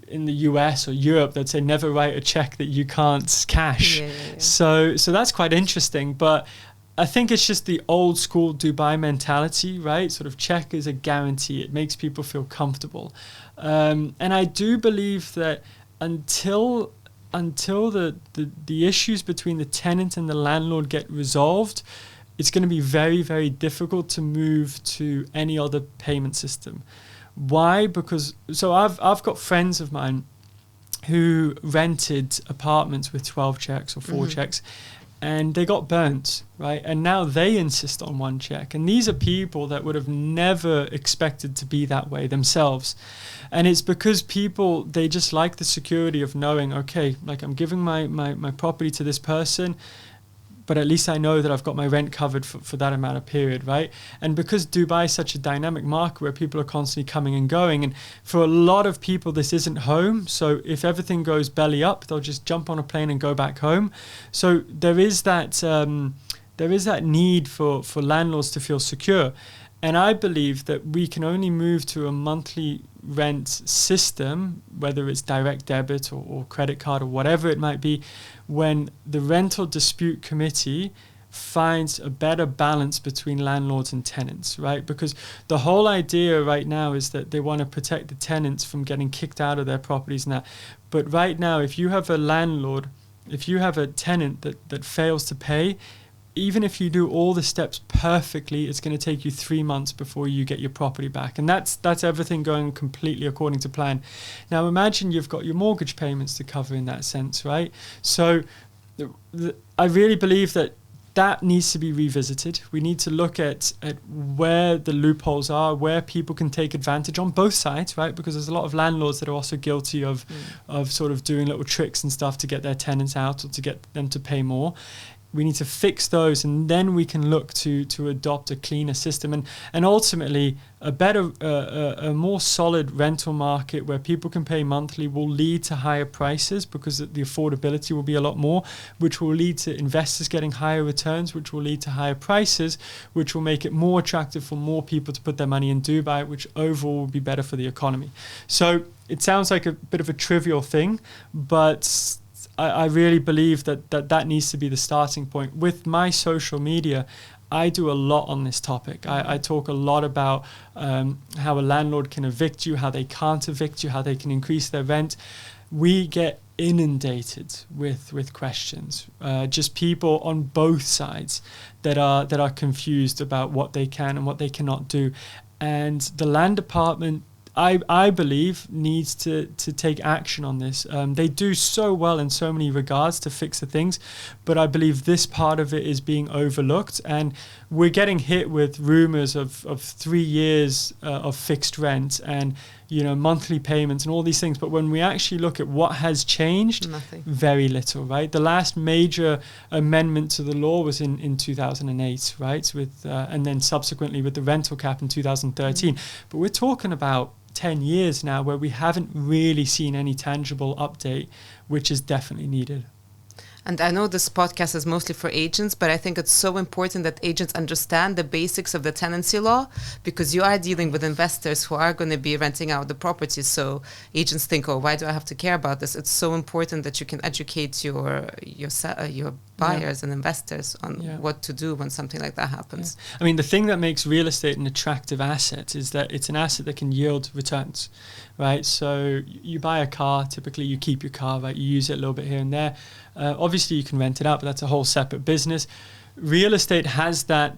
in the US or Europe, they'd say never write a check that you can't cash. So that's quite interesting. But I think it's just the old school Dubai mentality, right? Sort of check is a guarantee. It makes people feel comfortable. And I do believe that until the issues between the tenant and the landlord get resolved, it's going to be very, very difficult to move to any other payment system. Why? Because I've got friends of mine who rented apartments with 12 checks or 4 checks, and they got burnt, right? And now they insist on 1 check. And these are people that would have never expected to be that way themselves. And it's because people, they just like the security of knowing, okay, I'm giving my property to this person. but at least I know that I've got my rent covered for that amount of period, right? And because Dubai is such a dynamic market where people are constantly coming and going, and for a lot of people this isn't home, so if everything goes belly up, they'll just jump on a plane and go back home. So there is that need for landlords to feel secure. And I believe that we can only move to a monthly rent system, whether it's direct debit or credit card or whatever it might be, when the rental dispute committee finds a better balance between landlords and tenants, right? Because the whole idea right now is that they want to protect the tenants from getting kicked out of their properties and that. But right now, if you have a landlord, if you have a tenant that fails to pay, even if you do all the steps perfectly, it's going to take you 3 months before you get your property back. And that's everything going completely according to plan. Now imagine you've got your mortgage payments to cover in that sense, right? So I really believe that needs to be revisited. We need to look at where the loopholes are, where people can take advantage on both sides, right? Because there's a lot of landlords that are also guilty of sort of doing little tricks and stuff to get their tenants out or to get them to pay more. We need to fix those, and then we can look to adopt a cleaner system and ultimately a better, a more solid rental market where people can pay monthly will lead to higher prices because the affordability will be a lot more, which will lead to investors getting higher returns, which will lead to higher prices, which will make it more attractive for more people to put their money in Dubai, which overall will be better for the economy. So it sounds like a bit of a trivial thing, but I really believe that needs to be the starting point. With my social media, I do a lot on this topic. I talk a lot about how a landlord can evict you, how they can't evict you, how they can increase their rent. We get inundated with questions, just people on both sides that are confused about what they can and what they cannot do. And the land department, I believe, needs to take action on this. They do so well in so many regards to fix the things, but I believe this part of it is being overlooked, and we're getting hit with rumors of 3 years of fixed rent and monthly payments and all these things. But when we actually look at what has changed, nothing. Very little, right? The last major amendment to the law was in 2008, right? And then subsequently with the rental cap in 2013. But we're talking about 10 years now where we haven't really seen any tangible update, which is definitely needed. And I know this podcast is mostly for agents, but I think it's so important that agents understand the basics of the tenancy law, because you are dealing with investors who are going to be renting out the properties. So agents think, oh, why do I have to care about this? It's so important that you can educate your buyers and investors on what to do when something like that happens. I mean, the thing that makes real estate an attractive asset is that it's an asset that can yield returns, right? So you buy a car, typically you keep your car, right? You use it a little bit here and there. Obviously you can rent it out, but that's a whole separate business. Real estate has that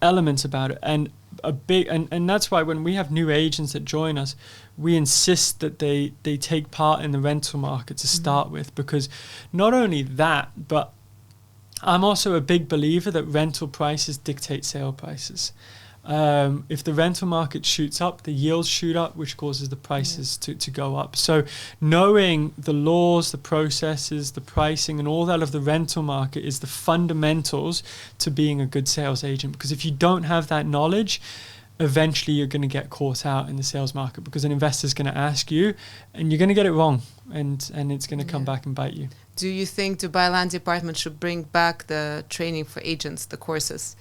element about it, and and that's why when we have new agents that join us, we insist that they take part in the rental market to start with, because not only that, but I'm also a big believer that rental prices dictate sale prices. If the rental market shoots up, the yields shoot up, which causes the prices to go up. So knowing the laws, the processes, the pricing and all that of the rental market is the fundamentals to being a good sales agent. Because if you don't have that knowledge, eventually you're going to get caught out in the sales market, because an investor's going to ask you and you're going to get it wrong, and it's going to come back and bite you. Do you think Dubai Land Department should bring back the training for agents, the courses?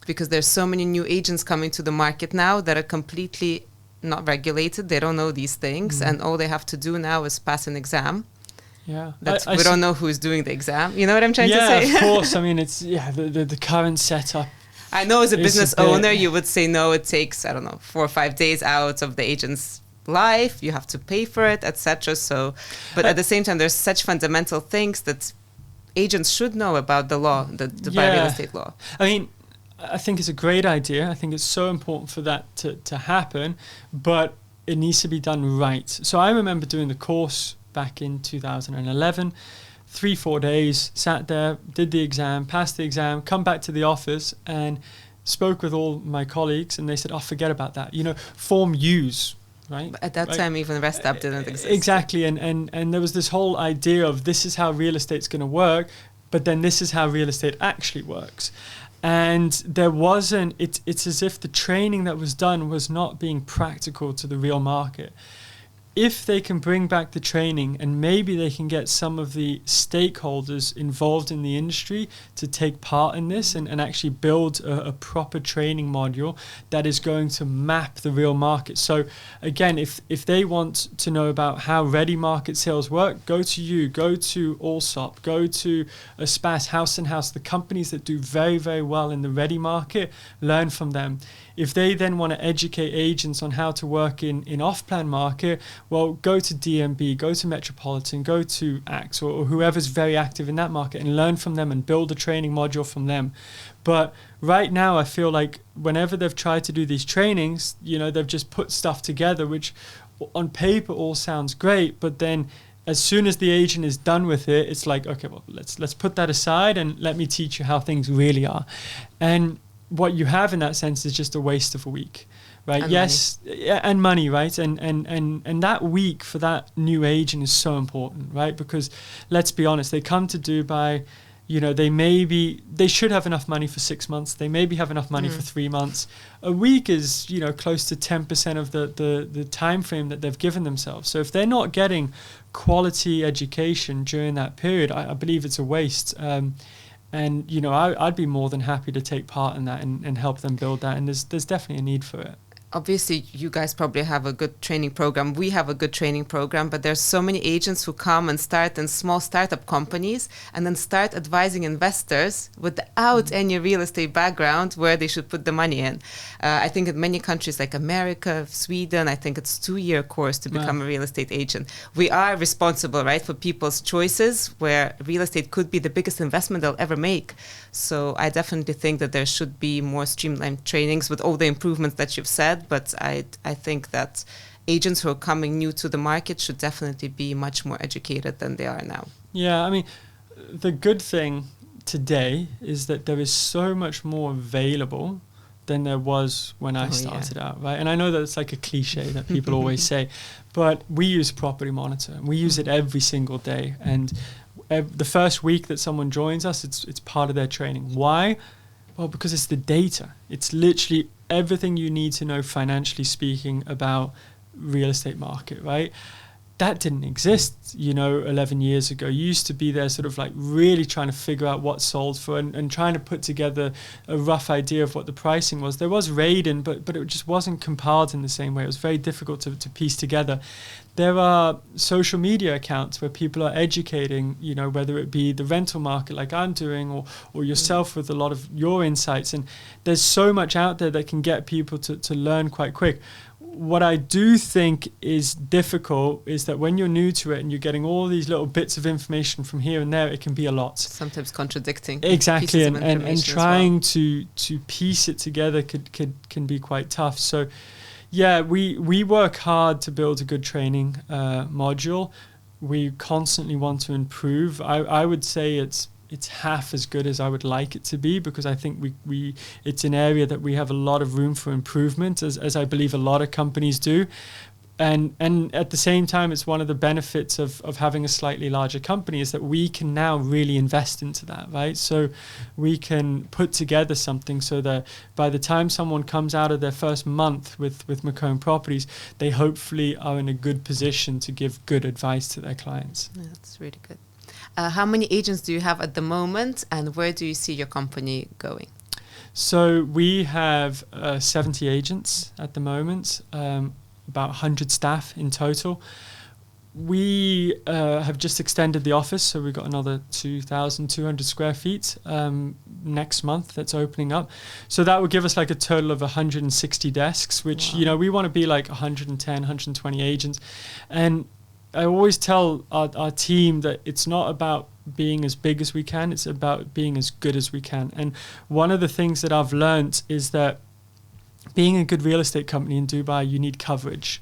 Because there's so many new agents coming to the market now that are completely not regulated. They don't know these things, and all they have to do now is pass an exam. Yeah, we don't know who's doing the exam. You know what I'm trying to say? Yeah, of course. I mean, it's the current setup. I know as a business owner, you would say, no, it takes, 4 or 5 days out of the agent's life. You have to pay for it, etc. So, but at the same time, there's such fundamental things that agents should know about the law, the Dubai real estate law. I mean, I think it's a great idea. I think it's so important for that to happen, but it needs to be done right. So I remember doing the course back in 2011, 3-4 days, sat there, did the exam, passed the exam, come back to the office and spoke with all my colleagues, and they said, oh, forget about that. Form U's, right? At that time, even Rest App didn't exist. Exactly. And there was this whole idea of this is how real estate's going to work. but then this is how real estate actually works. And there wasn't, it's as if the training that was done was not being practical to the real market. If they can bring back the training, and maybe they can get some of the stakeholders involved in the industry to take part in this and actually build a proper training module that is going to map the real market. So again, if they want to know about how ready market sales work, go to Allsop, go to Aspas, House & House, the companies that do very, very well in the ready market, learn from them. If they then want to educate agents on how to work in off-plan market, well, go to DMB, go to Metropolitan, go to Axe or whoever's very active in that market and learn from them and build a training module from them. But right now, I feel like whenever they've tried to do these trainings, they've just put stuff together, which on paper all sounds great, but then as soon as the agent is done with it, it's like, okay, well, let's put that aside and let me teach you how things really are. And what you have in that sense is just a waste of a week, right? And yes, money. Yeah, and money, right? And that week for that new agent is so important, right? Because let's be honest, they come to Dubai, they should have enough money for 6 months. They maybe have enough money for 3 months. A week is, close to 10% of the time frame that they've given themselves. So if they're not getting quality education during that period, I believe it's a waste. And I'd be more than happy to take part in that and help them build that. And there's definitely a need for it. Obviously, you guys probably have a good training program. We have a good training program, but there's so many agents who come and start in small startup companies and then start advising investors without any real estate background where they should put the money in. I think in many countries like America, Sweden, I think it's 2-year course to become a real estate agent. We are responsible, right, for people's choices where real estate could be the biggest investment they'll ever make. So I definitely think that there should be more streamlined trainings with all the improvements that you've said. But I think that agents who are coming new to the market should definitely be much more educated than they are now. Yeah, I mean, the good thing today is that there is so much more available than there was when I started out, right? And I know that it's like a cliche that people always say, but we use Property Monitor and we use it every single day. And the first week that someone joins us, it's part of their training. Why? Well, because it's the data. It's literally everything you need to know financially speaking about real estate market, right? That didn't exist, 11 years ago. You used to be there sort of like really trying to figure out what sold for and trying to put together a rough idea of what the pricing was. There was Raiden, but it just wasn't compiled in the same way. It was very difficult to piece together. There are social media accounts where people are educating, whether it be the rental market like I'm doing or yourself with a lot of your insights. And there's so much out there that can get people to learn quite quick. What I do think is difficult is that when you're new to it and you're getting all these little bits of information from here and there, it can be a lot. Sometimes contradicting. Exactly, and trying to piece it together can be quite tough. So, yeah, we work hard to build a good training module. We constantly want to improve. I would say it's half as good as I would like it to be, because I think we it's an area that we have a lot of room for improvement, as I believe a lot of companies do. And at the same time, it's one of the benefits of having a slightly larger company is that we can now really invest into that, right? So we can put together something so that by the time someone comes out of their first month with Mcome Properties, they hopefully are in a good position to give good advice to their clients. Yeah, that's really good. How many agents do you have at the moment, and where do you see your company going? So we have 70 agents at the moment, about 100 staff in total. We have just extended the office, so we've got another 2,200 square feet next month that's opening up. So that would give us like a total of 160 desks, which, we want to be like 110, 120 agents. And I always tell our team that it's not about being as big as we can, it's about being as good as we can. And one of the things that I've learned is that being a good real estate company in Dubai, you need coverage.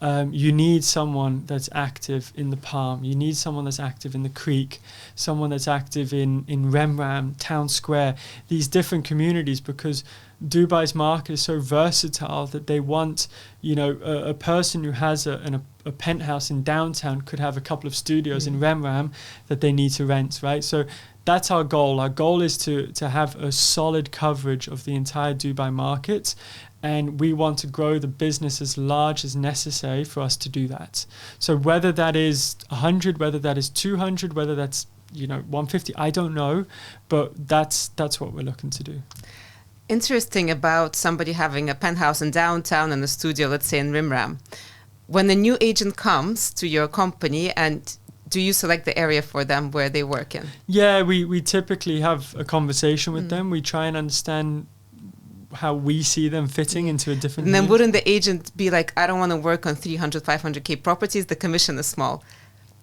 You need someone that's active in the Palm. You need someone that's active in the Creek, someone that's active in Remram, Town Square, these different communities, because Dubai's market is so versatile that they want, a person who has a penthouse in downtown could have a couple of studios in Remram that they need to rent, right? So that's our goal. Our goal is to have a solid coverage of the entire Dubai market, and we want to grow the business as large as necessary for us to do that. So whether that is 100, whether that is 200, whether that's 150, I don't know, but that's what we're looking to do. Interesting about somebody having a penthouse in downtown and a studio, let's say in Rimram. When a new agent comes to your company, and do you select the area for them where they work in? Yeah, we typically have a conversation with them. We try and understand how we see them fitting into a different And then need. wouldn't the agent be like, I don't want to work on 300, 500K properties, the commission is small.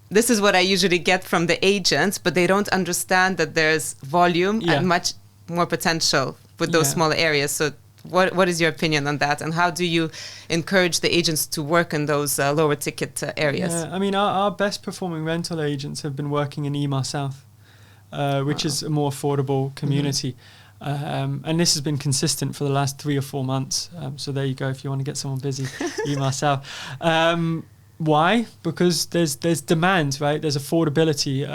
This is what I usually get from the agents, but they don't understand that there's volume and much more potential with those smaller areas. So what is your opinion on that? And how do you encourage the agents to work in those lower ticket areas? Yeah, I mean, our best performing rental agents have been working in Emaar South, which is a more affordable community. And this has been consistent for the last 3 or 4 months. So there you go, if you want to get someone busy, Emaar South. Why? Because there's demand, right? There's affordability.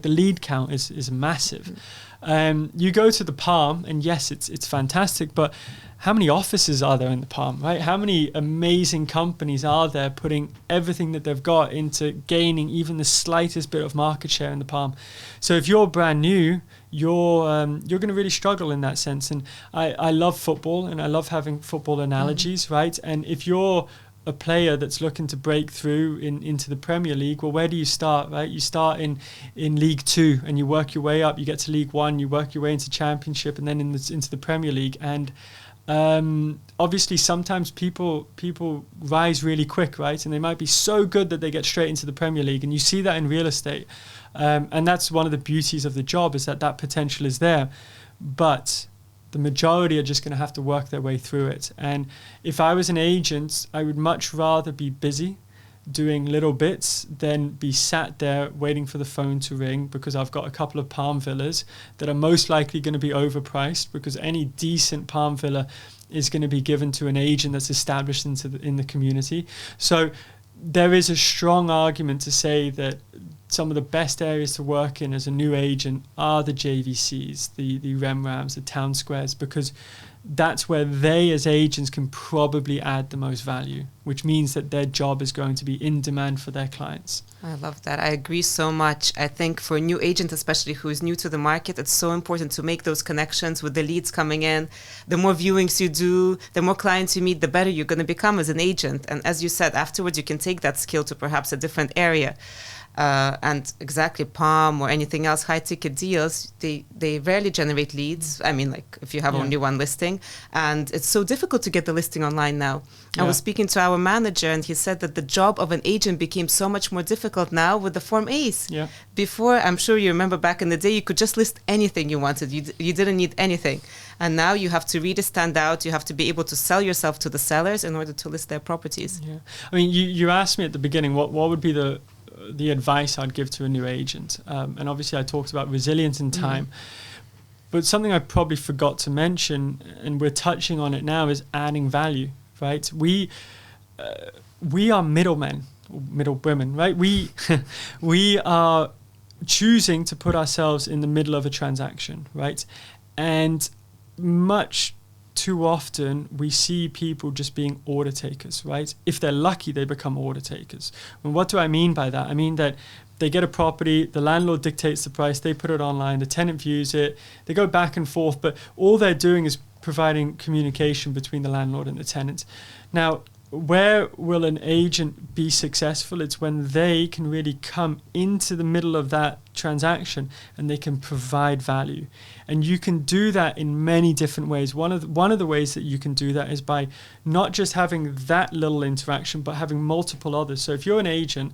The lead count is massive. You go to the Palm, and yes, it's fantastic, but how many offices are there in the Palm, right? How many amazing companies are there putting everything that they've got into gaining even the slightest bit of market share in the Palm? So if you're brand new, you're going to really struggle in that sense. And I love football, and I love having football analogies, right? And if you're a player that's looking to break through into the Premier League, well, where do you start, right? You start in League 2, and you work your way up. You get to League 1, you work your way into Championship, and then into the Premier League. And obviously, sometimes people rise really quick, right? And they might be so good that they get straight into the Premier League, and you see that in real estate. And that's one of the beauties of the job, is that potential is there. But the majority are just going to have to work their way through it. And if I was an agent, I would much rather be busy doing little bits than be sat there waiting for the phone to ring, because I've got a couple of Palm villas that are most likely going to be overpriced, because any decent Palm villa is going to be given to an agent that's established in the community. So there is a strong argument to say that some of the best areas to work in as a new agent are the JVCs, the RemRams, the town squares, because that's where they as agents can probably add the most value, which means that their job is going to be in demand for their clients. I love that. I agree so much. I think for a new agent, especially who is new to the market, it's so important to make those connections with the leads coming in. The more viewings you do, the more clients you meet, the better you're going to become as an agent. And as you said, afterwards, you can take that skill to perhaps a different area. And exactly, Palm or anything else, high ticket deals, they rarely generate leads. I mean, like if you have only one listing, and it's so difficult to get the listing online now. I was speaking to our manager, and he said that the job of an agent became so much more difficult now with the Form A's. Before, I'm sure you remember back in the day, you could just list anything you wanted. You didn't need anything. And now you have to really stand out. You have to be able to sell yourself to the sellers in order to list their properties. I mean, you asked me at the beginning, what would be the advice I'd give to a new agent, and obviously I talked about resilience in time, but something I probably forgot to mention, and we're touching on it now, is adding value, right? We are middlemen, middle women, right? We are choosing to put ourselves in the middle of a transaction, right? And much too often we see people just being order takers, right? If they're lucky, they become order takers. And what do I mean by that? I mean that they get a property, the landlord dictates the price, they put it online, the tenant views it, they go back and forth, but all they're doing is providing communication between the landlord and the tenant. Now, where will an agent be successful? It's when they can really come into the middle of that transaction and they can provide value. And you can do that in many different ways. One of the ways that you can do that is by not just having that little interaction, but having multiple others. So if you're an agent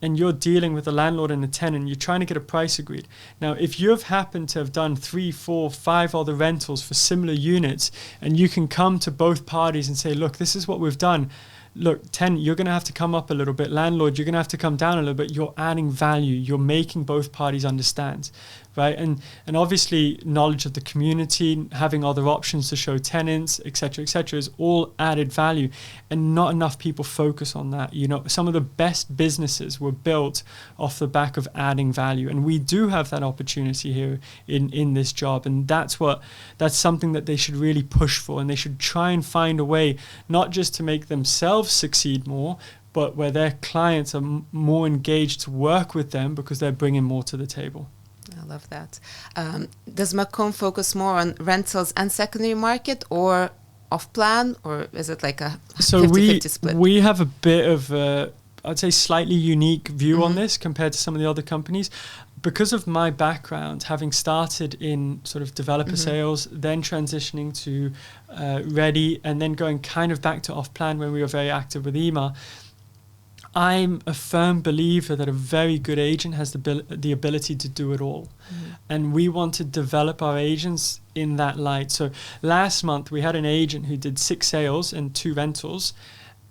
and you're dealing with a landlord and a tenant, you're trying to get a price agreed. Now, if you've happened to have done 3, 4, 5 other rentals for similar units, and you can come to both parties and say, look, this is what we've done. Look, tenant, you're going to have to come up a little bit. Landlord, you're going to have to come down a little bit. You're adding value. You're making both parties understand, right? And obviously knowledge of the community, having other options to show tenants, etc., is all added value, and not enough people focus on that. You know, some of the best businesses were built off the back of adding value, and we do have that opportunity here in this job, and that's something that they should really push for, and they should try and find a way not just to make themselves succeed more, but where their clients are more engaged to work with them because they're bringing more to the table. I love that. Does Mcome focus more on rentals and secondary market, or off-plan, or is it like a 50-50 split? We have a bit of a, I'd say, slightly unique view on this compared to some of the other companies. Because of my background, having started in sort of developer sales, then transitioning to ready, and then going kind of back to off-plan when we were very active with EMA, I'm a firm believer that a very good agent has the ability to do it all. And we want to develop our agents in that light. So last month we had an agent who did 6 sales and 2 rentals,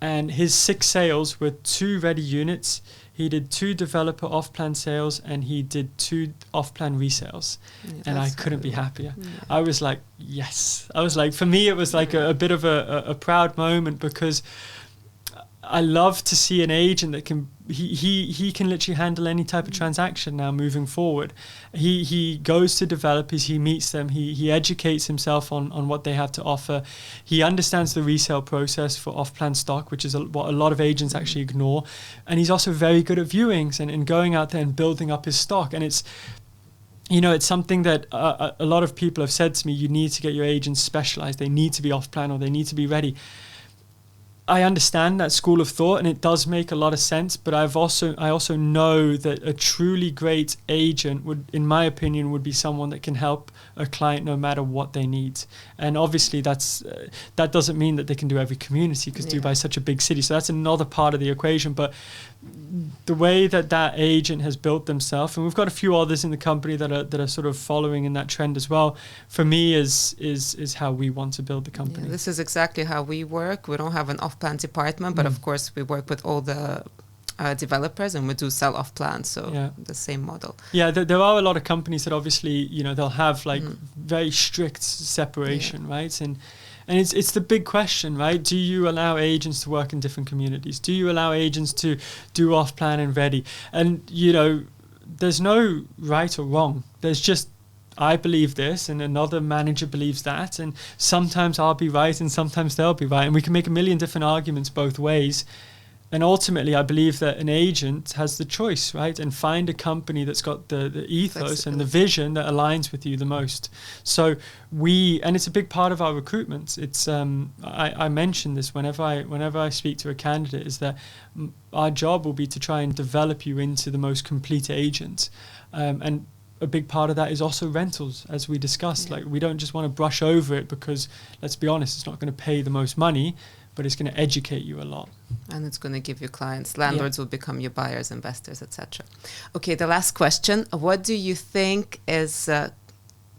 and his 6 sales were 2 ready units. He did 2 developer off-plan sales, and he did 2 off-plan resales. And I couldn't be happier. I was like, yes. I was like, for me, it was like a bit of a proud moment, because I love to see an agent that can, he can literally handle any type of transaction now moving forward. He goes to developers, he meets them, he educates himself on what they have to offer. He understands the resale process for off-plan stock, which is what a lot of agents actually ignore. And he's also very good at viewings and going out there and building up his stock. And it's, you know, it's something that a lot of people have said to me, you need to get your agents specialized. They need to be off-plan, or they need to be ready. I understand that school of thought, and it does make a lot of sense, but I also know that a truly great agent would, in my opinion, would be someone that can help a client no matter what they need. And obviously that doesn't mean that they can do every community, because Dubai is such a big city. So that's another part of the equation. But the way that agent has built themselves, and we've got a few others in the company that are sort of following in that trend as well, for me is how we want to build the company. Yeah, this is exactly how we work. We don't have an off-plan department, but of course we work with all the developers, and we do sell off-plan, so the same model. Yeah, there are a lot of companies that obviously, you know, they'll have like very strict separation, right? And it's the big question, right? Do you allow agents to work in different communities? Do you allow agents to do off-plan and ready? And, you know, there's no right or wrong. There's just, I believe this, and another manager believes that. And sometimes I'll be right, and sometimes they'll be right. And we can make a million different arguments both ways. And ultimately, I believe that an agent has the choice, right? And find a company that's got the ethos and the vision that aligns with you the most. So and it's a big part of our recruitment. It's I mention this whenever I speak to a candidate, is that our job will be to try and develop you into the most complete agent. And a big part of that is also rentals, as we discussed. Like, we don't just want to brush over it because, let's be honest, it's not going to pay the most money, but it's going to educate you a lot. And it's going to give you clients. Landlords will become your buyers, investors, etc. Okay, the last question. What do you think is the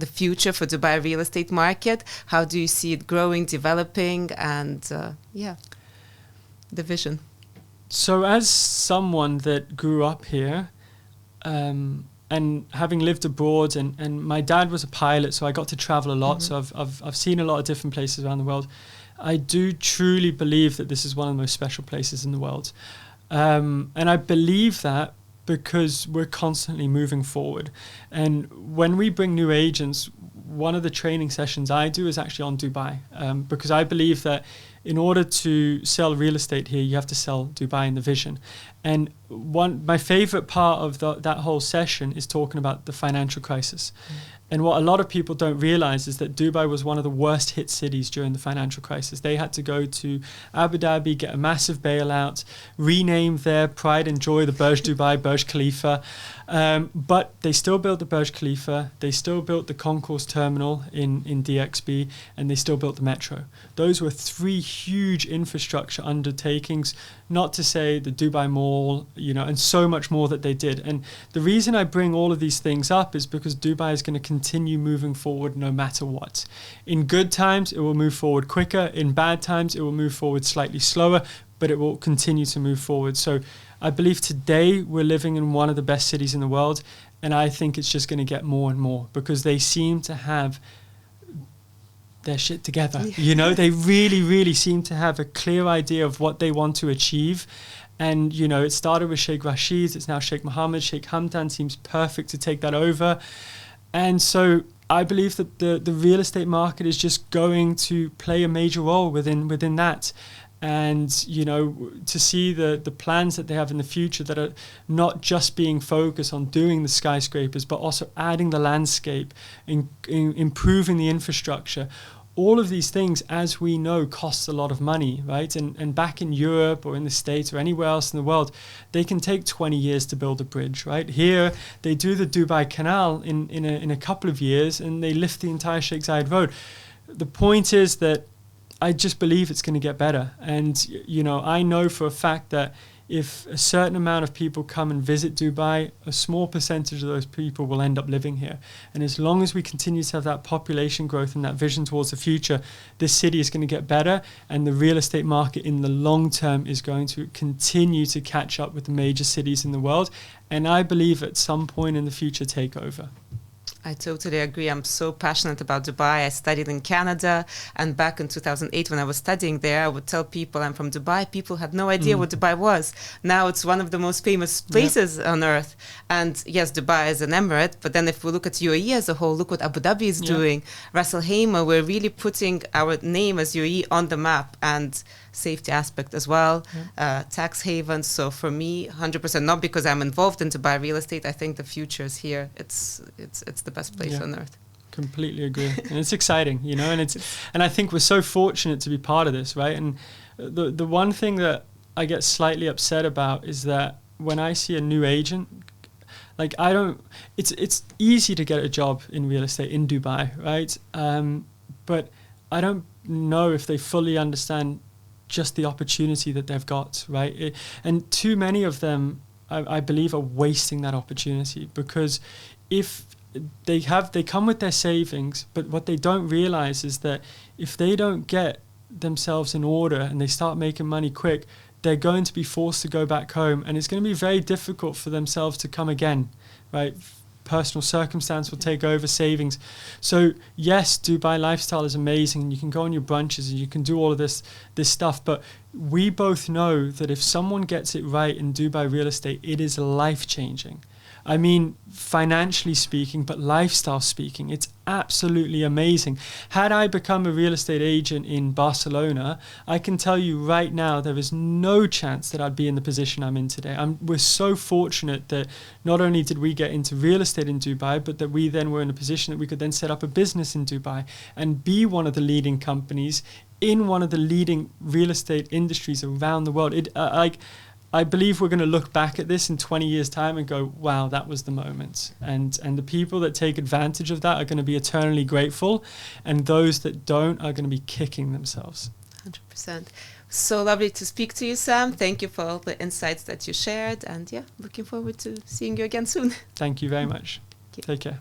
future for Dubai real estate market? How do you see it growing, developing, and the vision? So as someone that grew up here, and having lived abroad, and my dad was a pilot, so I got to travel a lot. So I've seen a lot of different places around the world. I do truly believe that this is one of the most special places in the world. And I believe that because we're constantly moving forward. And when we bring new agents, one of the training sessions I do is actually on Dubai, because I believe that in order to sell real estate here, you have to sell Dubai in the vision. And my favorite part of that whole session is talking about the financial crisis. And what a lot of people don't realize is that Dubai was one of the worst hit cities during the financial crisis. They had to go to Abu Dhabi, get a massive bailout, rename their pride and joy the Burj Dubai, Burj Khalifa. But they still built the Burj Khalifa, they still built the concourse terminal in DXB, and they still built the metro. Those were 3 huge infrastructure undertakings, not to say the Dubai Mall, you know, and so much more that they did. And the reason I bring all of these things up is because Dubai is going to continue moving forward no matter what. In good times, it will move forward quicker. In bad times, it will move forward slightly slower, but it will continue to move forward. So I believe today we're living in one of the best cities in the world, and I think it's just going to get more and more because they seem to have their shit together. You know, they really, really seem to have a clear idea of what they want to achieve. And, you know, it started with Sheikh Rashid, it's now Sheikh Mohammed. Sheikh Hamdan seems perfect to take that over. And so I believe that the real estate market is just going to play a major role within that. And, you know, to see the plans that they have in the future that are not just being focused on doing the skyscrapers, but also adding the landscape, improving the infrastructure. All of these things, as we know, costs a lot of money, right? And back in Europe or in the States or anywhere else in the world, they can take 20 years to build a bridge, right? Here, they do the Dubai Canal in a couple of years, and they lift the entire Sheikh Zayed Road. The point is that I just believe it's going to get better. And, you know, I know for a fact that if a certain amount of people come and visit Dubai, a small percentage of those people will end up living here. And as long as we continue to have that population growth and that vision towards the future, this city is going to get better, and the real estate market in the long term is going to continue to catch up with the major cities in the world. And I believe at some point in the future take over. I totally agree. I'm so passionate about Dubai. I studied in Canada, and back in 2008 when I was studying there, I would tell people I'm from Dubai. People had no idea what Dubai was. Now it's one of the most famous places on earth. And yes, Dubai is an emirate, but then if we look at UAE as a whole, look what Abu Dhabi is doing. Ras Al Khaimah, we're really putting our name as UAE on the map, and safety aspect as well, tax havens. So for me, 100%, not because I'm involved in Dubai real estate, I think the future is here. It's the best place on earth. Completely agree. And it's exciting, you know, and I think we're so fortunate to be part of this, right? And the one thing that I get slightly upset about is that when I see a new agent, like it's easy to get a job in real estate in Dubai, right? But I don't know if they fully understand just the opportunity that they've got, right? And too many of them, I believe, are wasting that opportunity, because if they come with their savings, but what they don't realize is that if they don't get themselves in order and they start making money quick, they're going to be forced to go back home, and it's going to be very difficult for themselves to come again, right? Personal circumstance will take over savings. So yes, Dubai lifestyle is amazing, and you can go on your brunches and you can do all of this stuff, but we both know that if someone gets it right in Dubai real estate, it is life-changing. I mean, financially speaking, but lifestyle speaking, it's absolutely amazing. Had I become a real estate agent in Barcelona, I can tell you right now, there is no chance that I'd be in the position I'm in today. We're so fortunate that not only did we get into real estate in Dubai, but that we then were in a position that we could then set up a business in Dubai and be one of the leading companies in one of the leading real estate industries around the world. I believe we're going to look back at this in 20 years' time and go, wow, that was the moment. And the people that take advantage of that are going to be eternally grateful, and those that don't are going to be kicking themselves. 100%. So lovely to speak to you, Sam. Thank you for all the insights that you shared. And looking forward to seeing you again soon. Thank you very much. Take care.